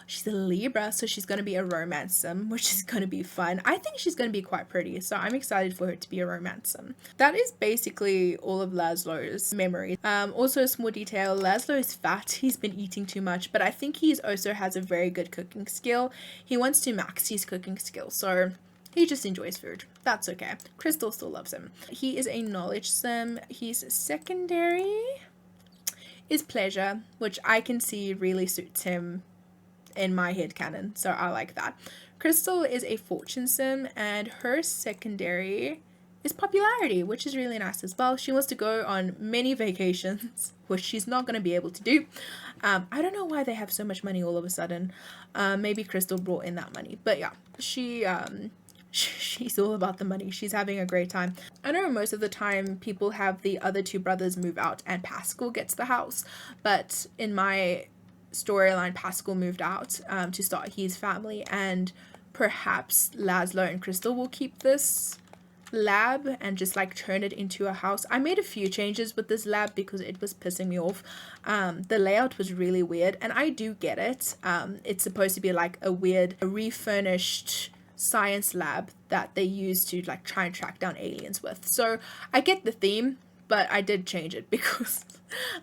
she's a Libra, so she's gonna be a romance sim, which is gonna be fun. I think she's gonna be quite pretty, so I'm excited for her to be a romance sim. That is basically all of Laszlo's memories. Also a small detail, Laszlo is fat. He's been eating too much, but I think he also has a very good cooking skill. He wants to max his cooking skill, so he just enjoys food. That's okay. Crystal still loves him. He is a knowledge sim. His secondary is pleasure, which I can see really suits him in my headcanon, so I like that. Crystal is a fortune sim, and her secondary is popularity, which is really nice as well. She wants to go on many vacations, which she's not going to be able to do. I don't know why they have so much money all of a sudden. Maybe Crystal brought in that money, but yeah, she's all about the money. She's having a great time. I know most of the time people have the other two brothers move out and Pascal gets the house, but in my storyline, Pascal moved out to start his family, and perhaps Laszlo and Crystal will keep this lab and just like turn it into a house. I made a few changes with this lab because it was pissing me off. The layout was really weird, and I do get it. It's supposed to be like a weird refurnished science lab that they use to like try and track down aliens with. So I get the theme, but I did change it because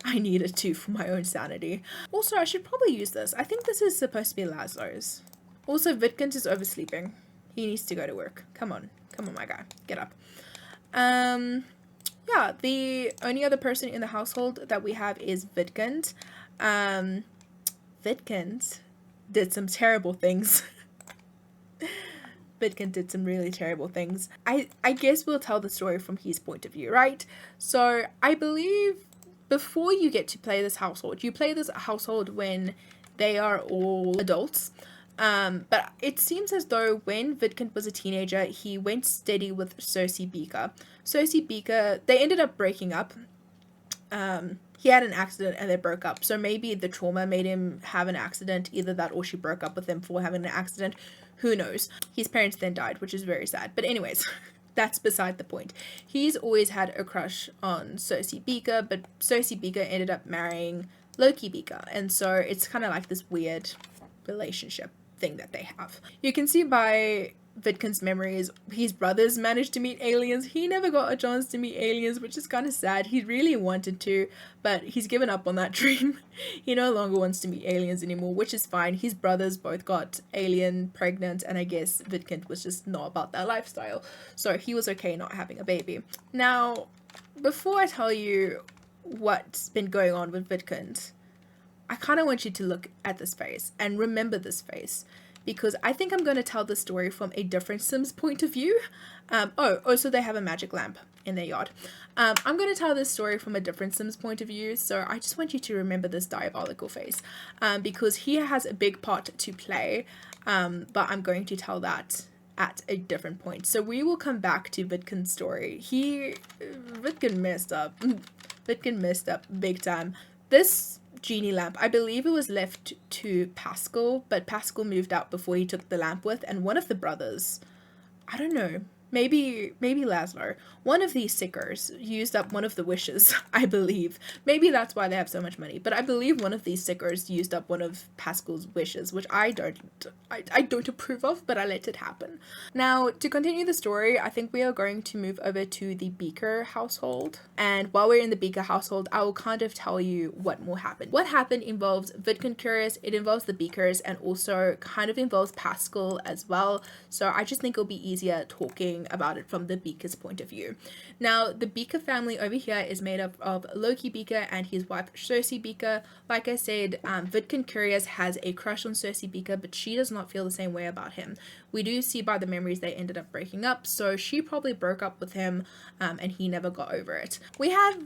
I needed to for my own sanity. Also, I should probably use this. I think this is supposed to be Laszlo's. Also, Witkins is oversleeping. He needs to go to work. Come on, my guy, get up. Yeah, the only other person in the household that we have is Witkins. Witkins did some terrible things. Witkins did some really terrible things. I guess we'll tell the story from his point of view, right? So I believe before you get to play this household, you play this household when they are all adults. But it seems as though when Witkins was a teenager, he went steady with Cersei Beaker. Cersei Beaker, they ended up breaking up. He had an accident and they broke up. So maybe the trauma made him have an accident. Either that or she broke up with him for having an accident. Who knows? His parents then died, which is very sad. But anyways, that's beside the point. He's always had a crush on Cersei Beaker, but Cersei Beaker ended up marrying Loki Beaker. And so it's kind of like this weird relationship thing that they have. You can see by Witkins' memories, his brothers managed to meet aliens. He never got a chance to meet aliens, which is kind of sad. He really wanted to, but he's given up on that dream. He no longer wants to meet aliens anymore, which is fine. His brothers both got alien pregnant, and I guess Witkins was just not about that lifestyle, so he was okay not having a baby. Now, before I tell you what's been going on with Witkins, I kind of want you to look at this face and remember this face, because I think I'm going to tell the story from a different Sims point of view. Also they have a magic lamp in their yard. I'm going to tell this story from a different Sims point of view, so I just want you to remember this diabolical face, because he has a big part to play, but I'm going to tell that at a different point. So we will come back to Witkins' story. Witkins messed up. Witkins messed up big time. This genie lamp, I believe it was left to Pascal, but Pascal moved out before he took the lamp with, and one of the brothers, I don't know, maybe Laszlo, one of these sickers used up one of the wishes, I believe. Maybe that's why they have so much money, but I believe one of these sickers used up one of Pascal's wishes, which I don't approve of, but I let it happen. Now, to continue the story, I think we are going to move over to the Beaker household, and while we're in the Beaker household, I will kind of tell you what will happen. What happened involves Pascal Curious, it involves the Beakers, and also kind of involves Pascal as well, so I just think it'll be easier talking about it from the Beaker's point of view. Now, the Beaker family over here is made up of Loki Beaker and his wife Cersei Beaker. Like I said, Pascal Curious has a crush on Cersei Beaker, but she does not feel the same way about him. We do see by the memories they ended up breaking up, so she probably broke up with him, and he never got over it. We have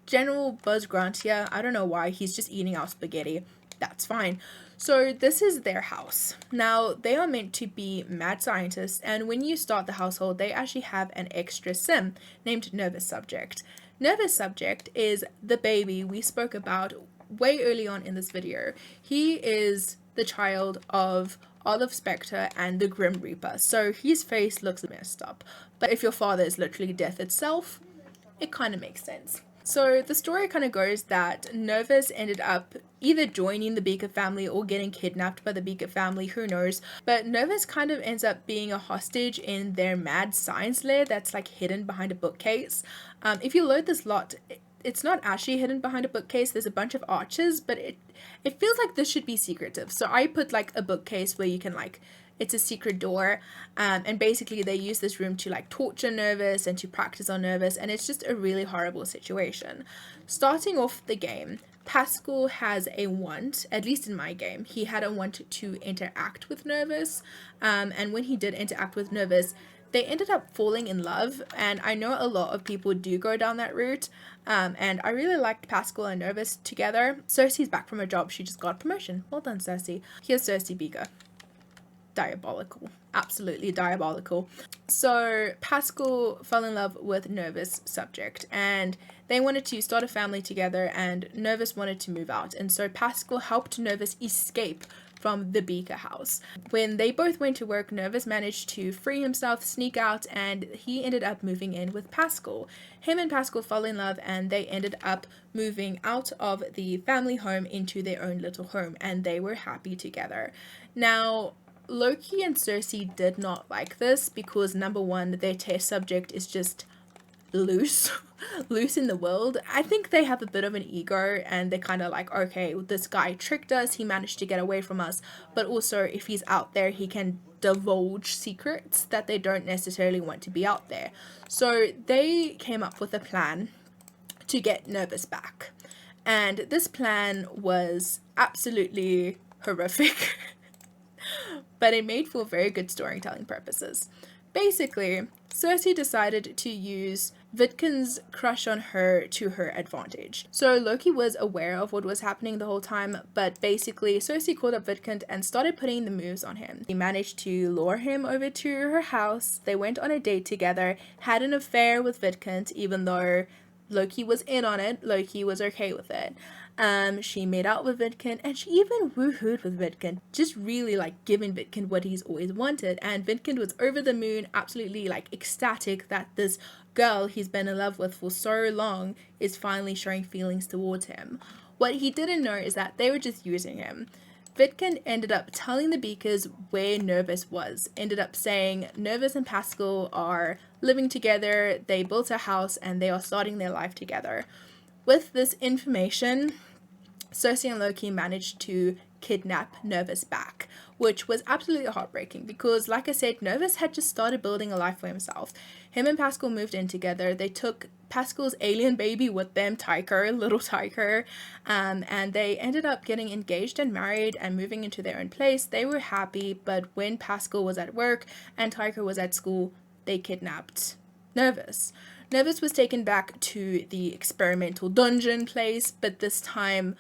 General Ripp Grunt here. I don't know why, he's just eating our spaghetti. That's fine. So this is their house. Now, they are meant to be mad scientists, and when you start the household, they actually have an extra sim named Nervous Subject. Nervous Subject is the baby we spoke about way early on in this video. He is the child of Olive Specter and the Grim Reaper, so his face looks messed up. But if your father is literally death itself, it kind of makes sense. So the story kind of goes that Nervous ended up either joining the Beaker family or getting kidnapped by the Beaker family, who knows. But Nervous kind of ends up being a hostage in their mad science lair that's like hidden behind a bookcase. If you load this lot, it's not actually hidden behind a bookcase. There's a bunch of arches, but it feels like this should be secretive. So I put like a bookcase where you can like, it's a secret door, and basically they use this room to like torture Nervous and to practice on Nervous, and it's just a really horrible situation. Starting off the game, Pascal has a want, at least in my game, he had a want to interact with Nervous, and when he did interact with Nervous, they ended up falling in love, and I know a lot of people do go down that route, and I really liked Pascal and Nervous together. Cersei's back from her job. She just got a promotion. Well done, Cersei. Here's Cersei Beaker. Diabolical. Absolutely diabolical. So Pascal fell in love with Nervous' subject, and they wanted to start a family together, and Nervous wanted to move out, and so Pascal helped Nervous escape from the Beaker house. When they both went to work, Nervous managed to free himself, sneak out, and he ended up moving in with Pascal. Him and Pascal fell in love, and they ended up moving out of the family home into their own little home, and they were happy together. Now, Loki and Cersei did not like this because, number one, their test subject is just loose in the world. I think they have a bit of an ego, and they're kind of like, okay, this guy tricked us, he managed to get away from us, but also if he's out there, he can divulge secrets that they don't necessarily want to be out there. So they came up with a plan to get Nervous back, and this plan was absolutely horrific but it made for very good storytelling purposes. Basically, Cersei decided to use Vidkun's crush on her to her advantage. So Loki was aware of what was happening the whole time, but basically Cersei called up Vidkun and started putting the moves on him. He managed to lure him over to her house. They went on a date together, had an affair with Vidkun, even though Loki was in on it. Loki was okay with it. She made out with Vidkun, and she even woohooed with Vidkun, just really like giving Vidkun what he's always wanted. And Vidkun was over the moon, absolutely like ecstatic that this girl he's been in love with for so long is finally showing feelings towards him. What he didn't know is that they were just using him. Vidkun ended up telling the Beakers where Nervous was, ended up saying Nervous and Pascal are living together, they built a house, and they are starting their life together. With this information, Cersei and Loki managed to kidnap Nervous back, which was absolutely heartbreaking because, like I said, Nervous had just started building a life for himself. Him and Pascal moved in together. They took Pascal's alien baby with them, little Tyker, and they ended up getting engaged and married and moving into their own place. They were happy, but when Pascal was at work and Tyker was at school, they kidnapped Nervous. Nervous was taken back to the experimental dungeon place, but this time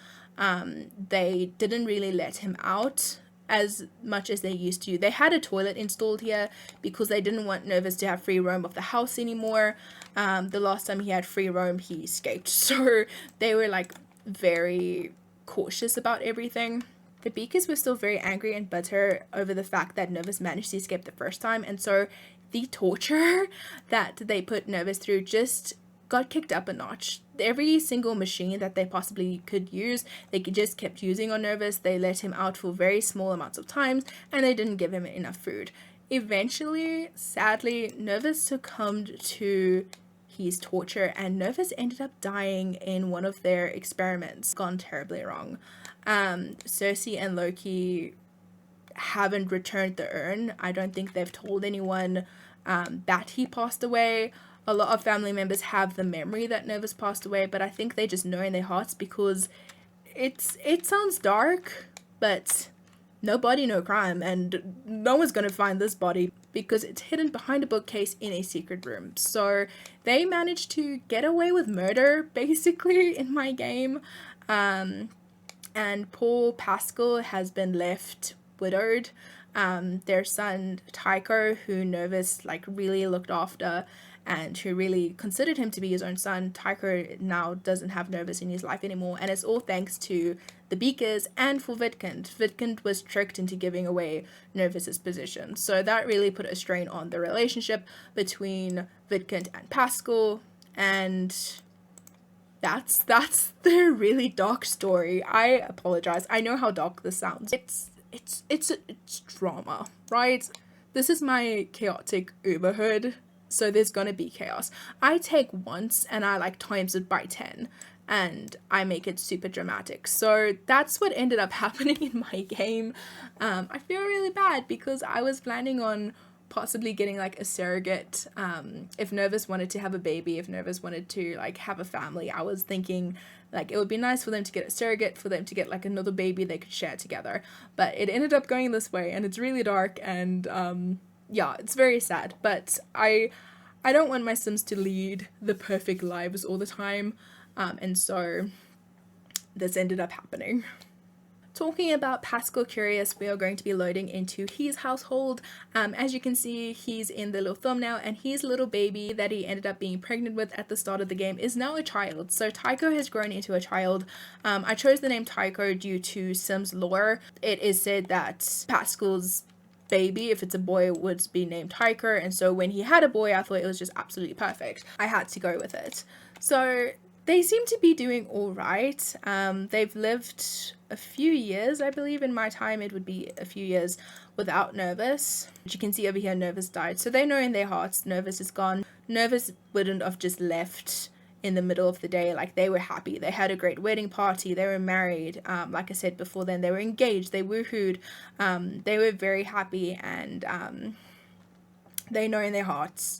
they didn't really let him out as much as they used to. They had a toilet installed here because they didn't want Nervous to have free roam of the house anymore. The last time he had free roam, he escaped. So they were like very cautious about everything. The Beakers were still very angry and bitter over the fact that Nervous managed to escape the first time, and so the torture that they put Nervous through just got kicked up a notch. Every single machine that they possibly could use, they just kept using on Nervous. They let him out for very small amounts of times, and they didn't give him enough food. Eventually, sadly, Nervous succumbed to his torture, and Nervous ended up dying in one of their experiments. Gone terribly wrong. Cersei and Loki haven't returned the urn. I don't think they've told anyone that he passed away. A lot of family members have the memory that Nervous passed away, but I think they just know in their hearts because it sounds dark, but no body, no crime, and no one's gonna find this body because it's hidden behind a bookcase in a secret room. So they managed to get away with murder, basically, in my game. And poor Pascal has been left widowed. Their son Tycho, who Nervous like really looked after and who really considered him to be his own son, Tycho now doesn't have Nervous in his life anymore, and it's all thanks to the Beakers and for Vidkun. Vidkun was tricked into giving away Nervous's position, so that really put a strain on the relationship between Vidkun and Pascal, and that's the really dark story. I apologize. I know how dark this sounds. It's drama, right? This is my chaotic Uberhood, so there's gonna be chaos. I take once and I like times it by 10 and I make it super dramatic. So that's what ended up happening in my game. I feel really bad because I was planning on possibly getting like a surrogate. If Nervous wanted to have a baby, if Nervous wanted to like have a family, I was thinking like it would be nice for them to get a surrogate, for them to get like another baby they could share together. But it ended up going this way, and it's really dark, and yeah, it's very sad, but I don't want my Sims to lead the perfect lives all the time, and so this ended up happening. Talking about Pascal Curious, we are going to be loading into his household. As you can see, he's in the little thumbnail, and his little baby that he ended up being pregnant with at the start of the game is now a child. So Tycho has grown into a child. I chose the name Tycho due to Sims lore. It is said that Pascal's baby, if it's a boy, would be named Tycho, and so when he had a boy, I thought it was just absolutely perfect. I had to go with it. So they seem to be doing all right. They've lived a few years, I believe. In my time, it would be a few years without Nervous. As you can see over here, Nervous died. So they know in their hearts Nervous is gone. Nervous wouldn't have just left in the middle of the day. Like, they were happy. They had a great wedding party. They were married. Like I said before then, they were engaged. They woohooed. They were very happy, and they know in their hearts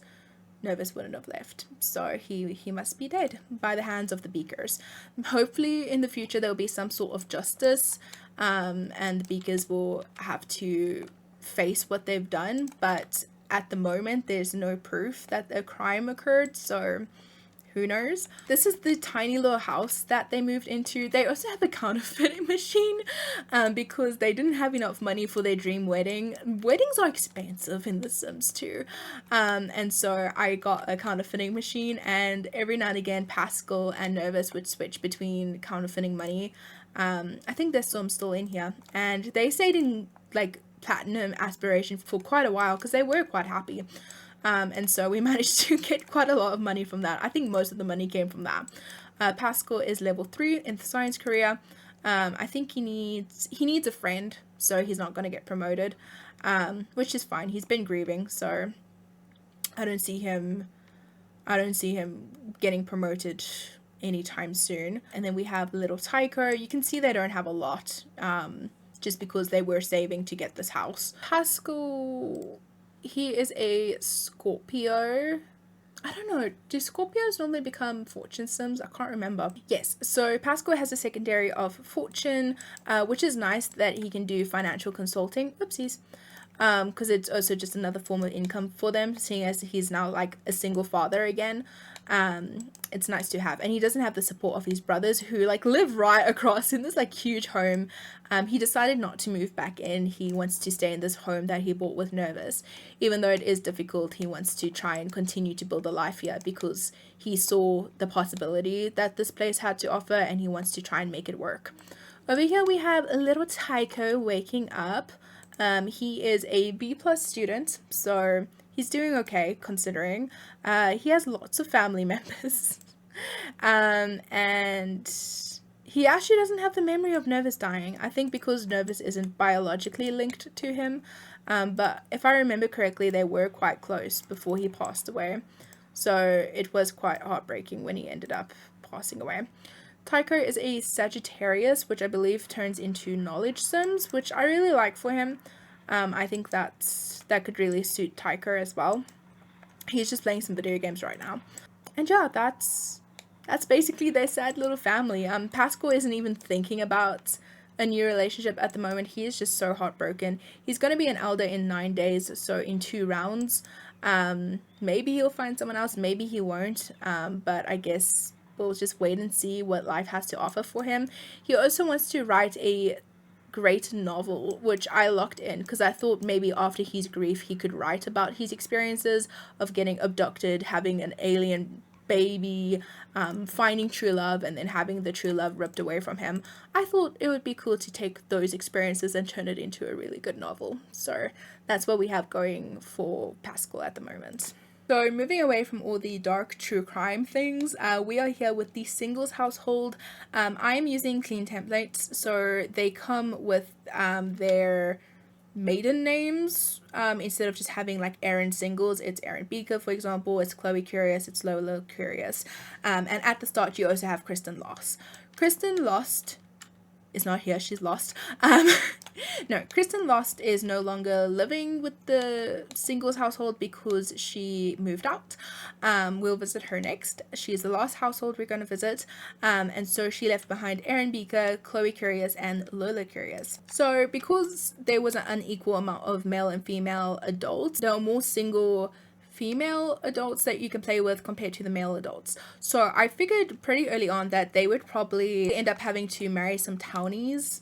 Nervous wouldn't have left, so he must be dead by the hands of the Beakers. Hopefully in the future there will be some sort of justice, and the Beakers will have to face what they've done, but at the moment there's no proof that a crime occurred, so who knows. This is the tiny little house that they moved into. They also have a counterfeiting machine, because they didn't have enough money for their dream wedding. Weddings are expensive in The Sims 2, and so I got a counterfeiting machine, and every now and again Pascal and Nervous would switch between counterfeiting money. I think there's some still in here, and they stayed in like platinum aspiration for quite a while because they were quite happy. And so we managed to get quite a lot of money from that. I think most of the money came from that. Pascal is level 3 in the science career. I think he needs a friend, so he's not going to get promoted, which is fine. He's been grieving, so I don't see him getting promoted anytime soon. And then we have little Tycho. You can see they don't have a lot, just because they were saving to get this house. Pascal, he is a Scorpio. I don't know, do Scorpios normally become fortune Sims? I can't remember. Yes, so Pascal has a secondary of fortune, which is nice that he can do financial consulting. Oopsies. Because it's also just another form of income for them, seeing as he's now like a single father again. It's nice to have, and he doesn't have the support of his brothers who like live right across in this like huge home. He decided not to move back in. He wants to stay in this home that he bought with Nervous. Even though it is difficult, he wants to try and continue to build a life here because he saw the possibility that this place had to offer, and he wants to try and make it work. Over here we have a little Tycho waking up. He is a B+ student, so he's doing okay considering. He has lots of family members. And he actually doesn't have the memory of Nervous dying. I think because Nervous isn't biologically linked to him. But if I remember correctly, they were quite close before he passed away. So it was quite heartbreaking when he ended up passing away. Tycho is a Sagittarius, which I believe turns into Knowledge Sims, which I really like for him. I think that could really suit Tycho as well. He's just playing some video games right now. And yeah, that's basically their sad little family. Pascal isn't even thinking about a new relationship at the moment. He is just so heartbroken. He's going to be an elder in 9 days, so in 2 rounds. Maybe he'll find someone else, maybe he won't, but I guess we'll just wait and see what life has to offer for him. He also wants to write a great novel, which I locked in because I thought maybe after his grief he could write about his experiences of getting abducted, having an alien baby, finding true love, and then having the true love ripped away from him. I thought it would be cool to take those experiences and turn it into a really good novel. So that's what we have going for Pascal at the moment. So moving away from all the dark true crime things, we are here with the singles household. I am using clean templates, so they come with their maiden names instead of just having like Aaron singles. It's Aaron Beaker, for example. It's Chloe Curious. It's Lola Curious. And at the start, you also have Kristen Lost. Kristen Lost is not here. She's lost. No, Kristen Lost is no longer living with the singles household because she moved out. We'll visit her next. She's the last household we're going to visit. And so she left behind Erin Beaker, Chloe Curious, and Lola Curious. So because there was an unequal amount of male and female adults, there are more single female adults that you can play with compared to the male adults. So I figured pretty early on that they would probably end up having to marry some townies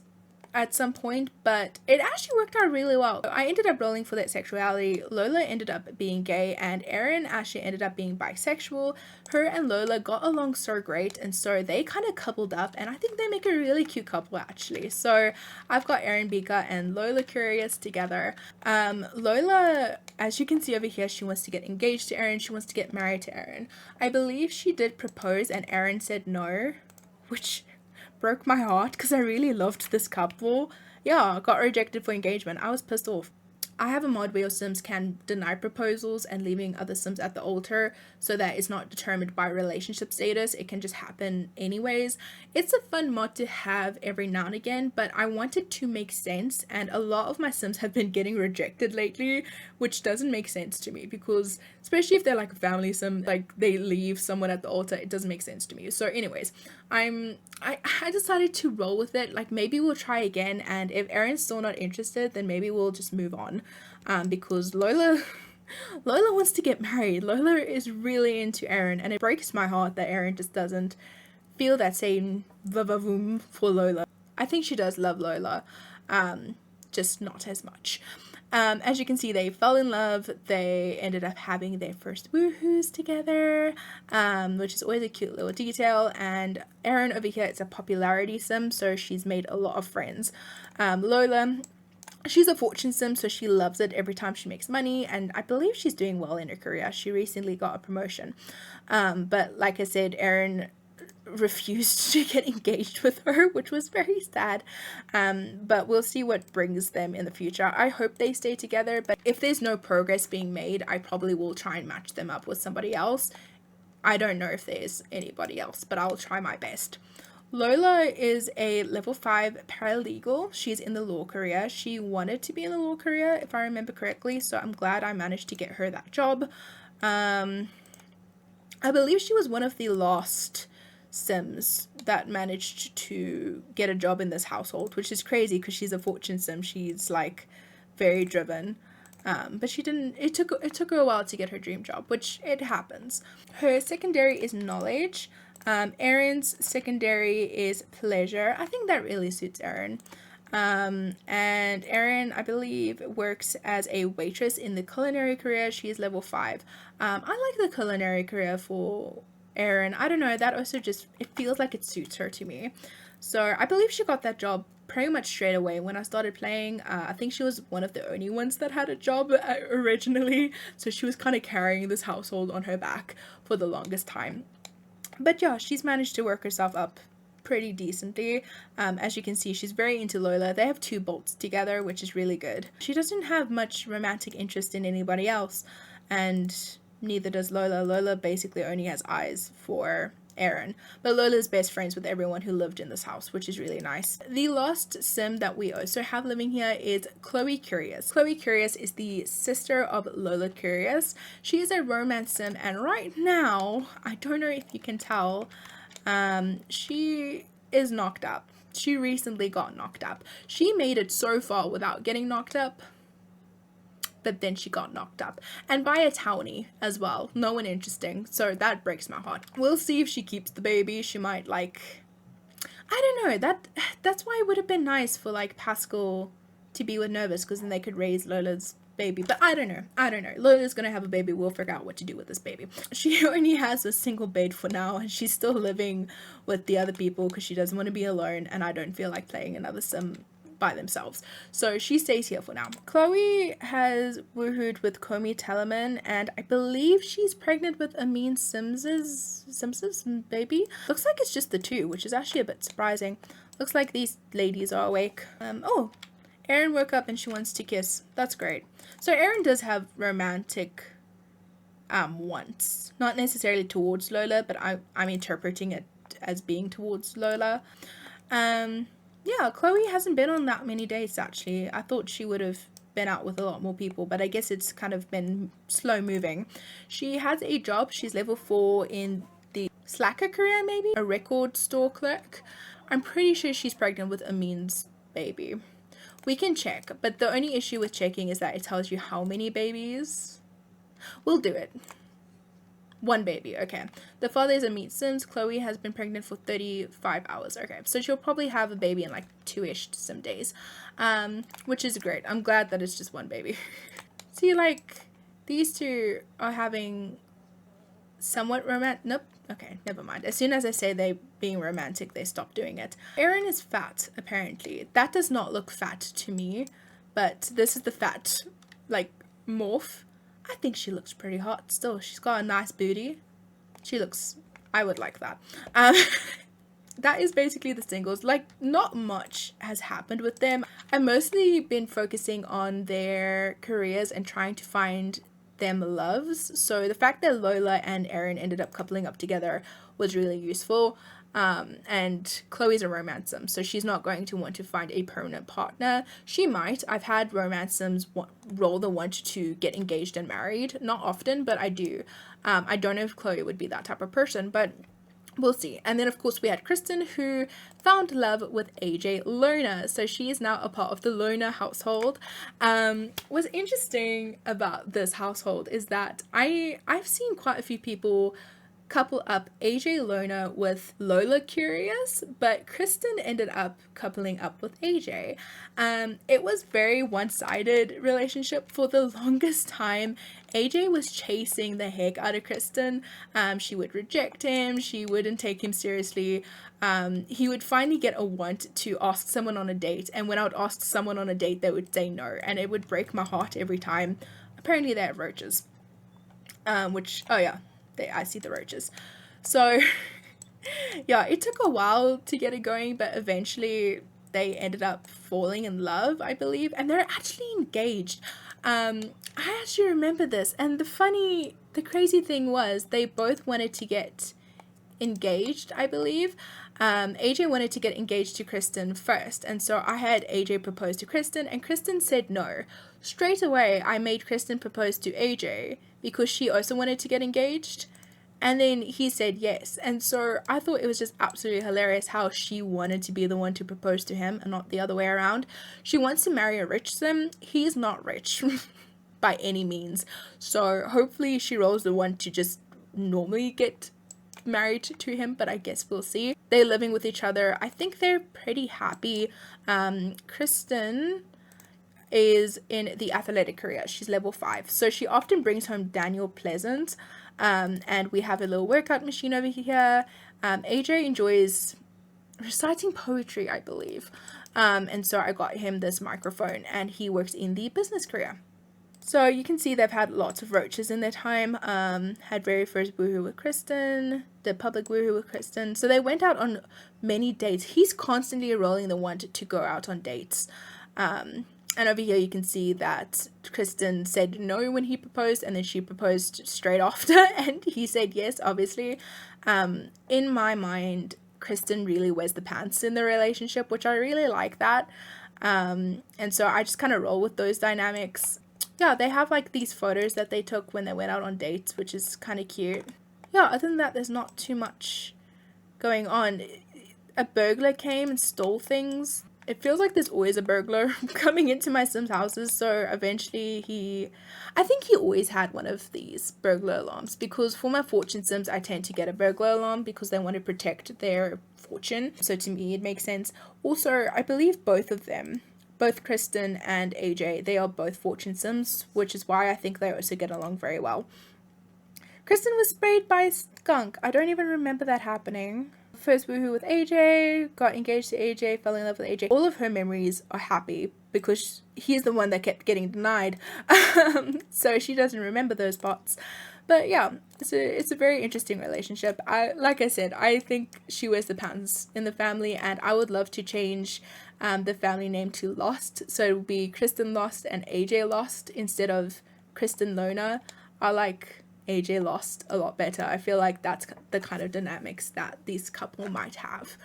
at some point, but it actually worked out really well. I ended up rolling for that sexuality. Lola ended up being gay, and Erin actually ended up being bisexual. Her and Lola got along so great, and so they kind of coupled up, and I think they make a really cute couple actually. So I've got Erin Beaker and Lola Curious together. Lola, as you can see over here, she wants to get engaged to Erin. She wants to get married to Erin. I believe she did propose, and Erin said no, which broke my heart because I really loved this couple. Yeah, got rejected for engagement. I was pissed off. I have a mod where your Sims can deny proposals and leaving other Sims at the altar so that it's not determined by relationship status. It can just happen anyways. It's a fun mod to have every now and again, but I want it to make sense, and a lot of my Sims have been getting rejected lately, which doesn't make sense to me because especially if they're like a family Sim, like they leave someone at the altar, it doesn't make sense to me. So anyways, I decided to roll with it. Like maybe we'll try again, and if Erin's still not interested, then maybe we'll just move on. Because Lola wants to get married. Lola is really into Erin, and it breaks my heart that Erin just doesn't feel that same vavavoom for Lola. I think she does love Lola, just not as much. As you can see, they fell in love. They ended up having their first woohoos together, which is always a cute little detail. And Erin over here, it's a popularity sim, so she's made a lot of friends. Lola, she's a fortune sim, so she loves it every time she makes money, and I believe she's doing well in her career. She recently got a promotion. But like I said, Erin refused to get engaged with her, which was very sad. But we'll see what brings them in the future. I hope they stay together, but if there's no progress being made, I probably will try and match them up with somebody else. I don't know if there's anybody else, but I'll try my best. Lola is a level 5 paralegal. She's in the law career. She wanted to be in the law career, if I remember correctly, so I'm glad I managed to get her that job. I believe she was one of the last Sims that managed to get a job in this household, which is crazy because she's a fortune Sim. She's like very driven. But she didn't, it took her a while to get her dream job, which it happens. Her secondary is knowledge. Erin's secondary is pleasure. I think that really suits Erin. And Erin, I believe, works as a waitress in the culinary career. She is level 5. I like the culinary career for Erin. I don't know, that also just, it feels like it suits her to me. So I believe she got that job pretty much straight away when I started playing. I think she was one of the only ones that had a job originally, so she was kind of carrying this household on her back for the longest time. But yeah, she's managed to work herself up pretty decently. As you can see, she's very into Lola. They have 2 bolts together, which is really good. She doesn't have much romantic interest in anybody else, and neither does Lola. Lola basically only has eyes for Erin, but Lola's best friends with everyone who lived in this house, which is really nice. The last sim that we also have living here is Chloe Curious. Chloe Curious is the sister of Lola Curious. She is a romance sim, and right now, I don't know if you can tell, she is knocked up. She recently got knocked up. She made it so far without getting knocked up, but then she got knocked up, and by a townie as well. No one interesting, so that breaks my heart. We'll see if she keeps the baby. She might, like, I don't know, that's why it would have been nice for like Pascal to be with Nervous, because then they could raise Lola's baby. But I don't know. Lola's gonna have a baby. We'll figure out what to do with this baby. She only has a single bed for now, and she's still living with the other people because she doesn't want to be alone, and I don't feel like playing another sim by themselves, so she stays here for now. Chloe has woohooed with Comey Tellerman, and I believe she's pregnant with Amin Sims's baby. Looks like it's just the 2, which is actually a bit surprising. Looks like these ladies are awake. Oh, Erin woke up and she wants to kiss. That's great. So Erin does have romantic wants, not necessarily towards Lola, but I'm interpreting it as being towards Lola. yeah, Chloe hasn't been on that many dates actually. I thought she would have been out with a lot more people, but I guess it's kind of been slow moving. She has a job. She's level 4 in the slacker career, maybe a record store clerk. I'm pretty sure she's pregnant with Amin's baby. We can check, but the only issue with checking is that it tells you how many babies. We'll do it. 1 baby, okay. The father is Amit Sims. Chloe has been pregnant for 35 hours. Okay, so she'll probably have a baby in like 2-ish some days, which is great. I'm glad that it's just 1 baby. See, like, these two are having somewhat romantic. Nope. Okay, never mind. As soon as I say they being romantic, they stop doing it. Erin is fat, apparently. That does not look fat to me, but this is the fat, like, morph. I think she looks pretty hot still. She's got a nice booty. She looks... I would like that. That is basically the singles. Like, not much has happened with them. I've mostly been focusing on their careers and trying to find them loves. So the fact that Lola and Erin ended up coupling up together was really useful. And Chloe's a romancem, so she's not going to want to find a permanent partner. She might. I've had romancems roll the want to get engaged and married. Not often, but I do. I don't know if Chloe would be that type of person, but we'll see. And then, of course, we had Kristen, who found love with AJ Lona. So she is now a part of the Lona household. What's interesting about this household is that I've seen quite a few people couple up AJ Lona with Lola Curious, but Kristen ended up coupling up with AJ. It was very one-sided relationship for the longest time. AJ was chasing the heck out of Kristen. She would reject him. She wouldn't take him seriously. He would finally get a want to ask someone on a date, and when I would ask someone on a date, they would say no, and it would break my heart every time. Apparently they have roaches, which, oh yeah, I see the roaches. So yeah, it took a while to get it going, but eventually they ended up falling in love, I believe, and they're actually engaged. I actually remember this, and the crazy thing was they both wanted to get engaged, I believe. AJ wanted to get engaged to Kristen first, and so I had AJ propose to Kristen, and Kristen said no. Straight away, I made Kristen propose to AJ because she also wanted to get engaged, and then he said yes. And so I thought it was just absolutely hilarious how she wanted to be the one to propose to him and not the other way around. She wants to marry a rich Sim. He's not rich by any means, so hopefully she rolls the one to just normally get married to him, but I guess we'll see. They're living with each other. I think they're pretty happy. Kristen is in the athletic career. She's level 5, so she often brings home Daniel Pleasant, and we have a little workout machine over here. AJ enjoys reciting poetry, I believe, and so I got him this microphone, and he works in the business career. So you can see they've had lots of roaches in their time. Had very first woohoo with Kristen, the public woohoo with Kristen. So they went out on many dates. He's constantly rolling the want to go out on dates. And over here you can see that Kristen said no when he proposed, and then she proposed straight after, and he said yes, obviously. In my mind, Kristen really wears the pants in the relationship, which I really like that. And so I just kind of roll with those dynamics. Yeah, they have like these photos that they took when they went out on dates, which is kind of cute. Yeah, other than that, there's not too much going on. A burglar came and stole things. It feels like there's always a burglar coming into my Sims houses, so eventually I think he always had one of these burglar alarms, because for my fortune Sims, I tend to get a burglar alarm because they want to protect their fortune. So to me, it makes sense. Also, I believe both of them, both Kristen and AJ, they are both fortune Sims, which is why I think they also get along very well. Kristen was sprayed by a skunk. I don't even remember that happening. First woohoo with AJ, got engaged to AJ, fell in love with AJ. All of her memories are happy because he's the one that kept getting denied. So she doesn't remember those parts. But yeah, it's a very interesting relationship. Like I said, I think she wears the pants in the family, and I would love to change the family name to Lost. So it would be Kristen Lost and AJ Lost instead of Kristen Lona. I like AJ lost a lot better. I feel like that's the kind of dynamics that this couple might have.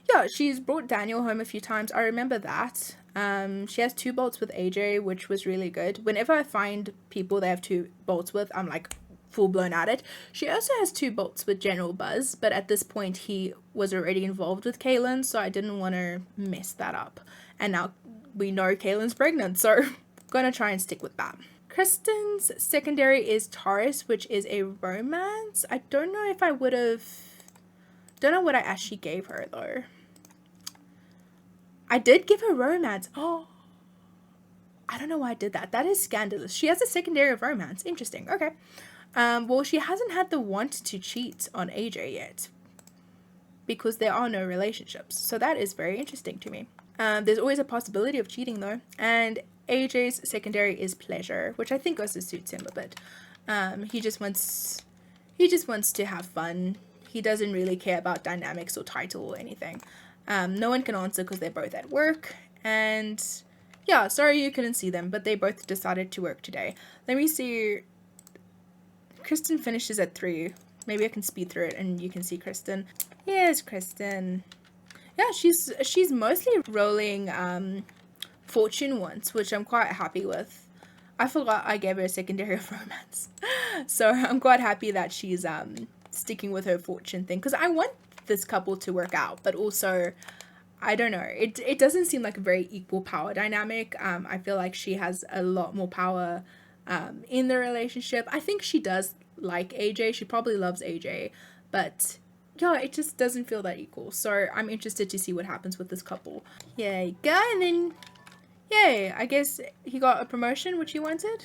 Yeah, she's brought Daniel home a few times. I remember that. She has 2 bolts with AJ, which was really good. Whenever I find people they have 2 bolts with, I'm like full blown at it. She also has 2 bolts with General Buzz, but at this point he was already involved with Kaylin, so I didn't want to mess that up. And now we know Kaylin's pregnant, so I'm gonna try and stick with that. Kristen's secondary is Taurus, which is a romance. I don't know if I would have... Don't know what I actually gave her, though. I did give her romance. Oh. I don't know why I did that. That is scandalous. She has a secondary of romance. Interesting. Okay. Well, she hasn't had the want to cheat on AJ yet, because there are no relationships. So that is very interesting to me. There's always a possibility of cheating, though. And AJ's secondary is pleasure, which I think also suits him a bit. He just wants to have fun. He doesn't really care about dynamics or title or anything. No one can answer because they're both at work. And yeah, sorry you couldn't see them, but they both decided to work today. Let me see. Kristen finishes at 3. Maybe I can speed through it and you can see Kristen. Yes, Kristen. Yeah, she's mostly rolling fortune once, which I'm quite happy with. I forgot I gave her a secondary of romance. So I'm quite happy that she's sticking with her fortune thing, because I want this couple to work out, but also I don't know, it doesn't seem like a very equal power dynamic. I feel like she has a lot more power in the relationship. I think she does like AJ. She probably loves AJ, but yeah, it just doesn't feel that equal. So I'm interested to see what happens with this couple. Yay, go. And then yay, I guess he got a promotion, which he wanted.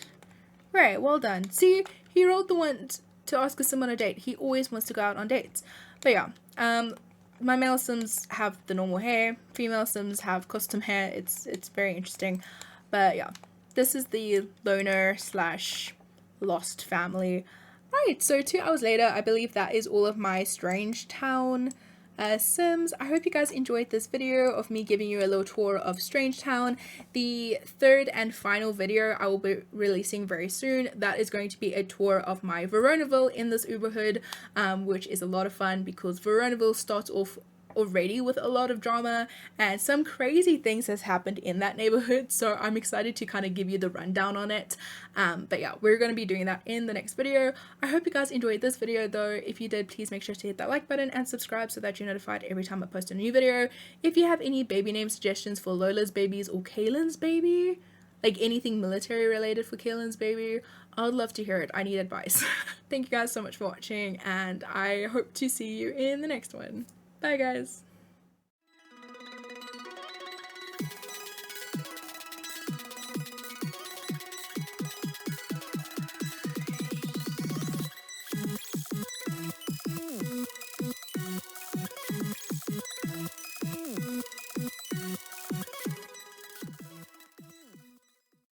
Right, well done. See, he rolled the one to ask us on a date. He always wants to go out on dates. But yeah, my male Sims have the normal hair. Female Sims have custom hair. It's very interesting. But yeah, this is the loner / lost family. Right, so 2 hours later, I believe that is all of my Strangetown Sims. I hope you guys enjoyed this video of me giving you a little tour of Strangetown. The 3rd and final video I will be releasing very soon. That is going to be a tour of my Veronaville in this Uberhood, which is a lot of fun because Veronaville starts off already with a lot of drama and some crazy things has happened in that neighborhood, so I'm excited to kind of give you the rundown on it. But yeah, we're going to be doing that in the next video. I hope you guys enjoyed this video though. If you did, please make sure to hit that like button and subscribe so that you're notified every time I post a new video. If you have any baby name suggestions for Lola's babies or Kaylin's baby, like anything military related for Kaylin's baby, I would love to hear it. I need advice. Thank you guys so much for watching, and I hope to see you in the next one. Bye guys.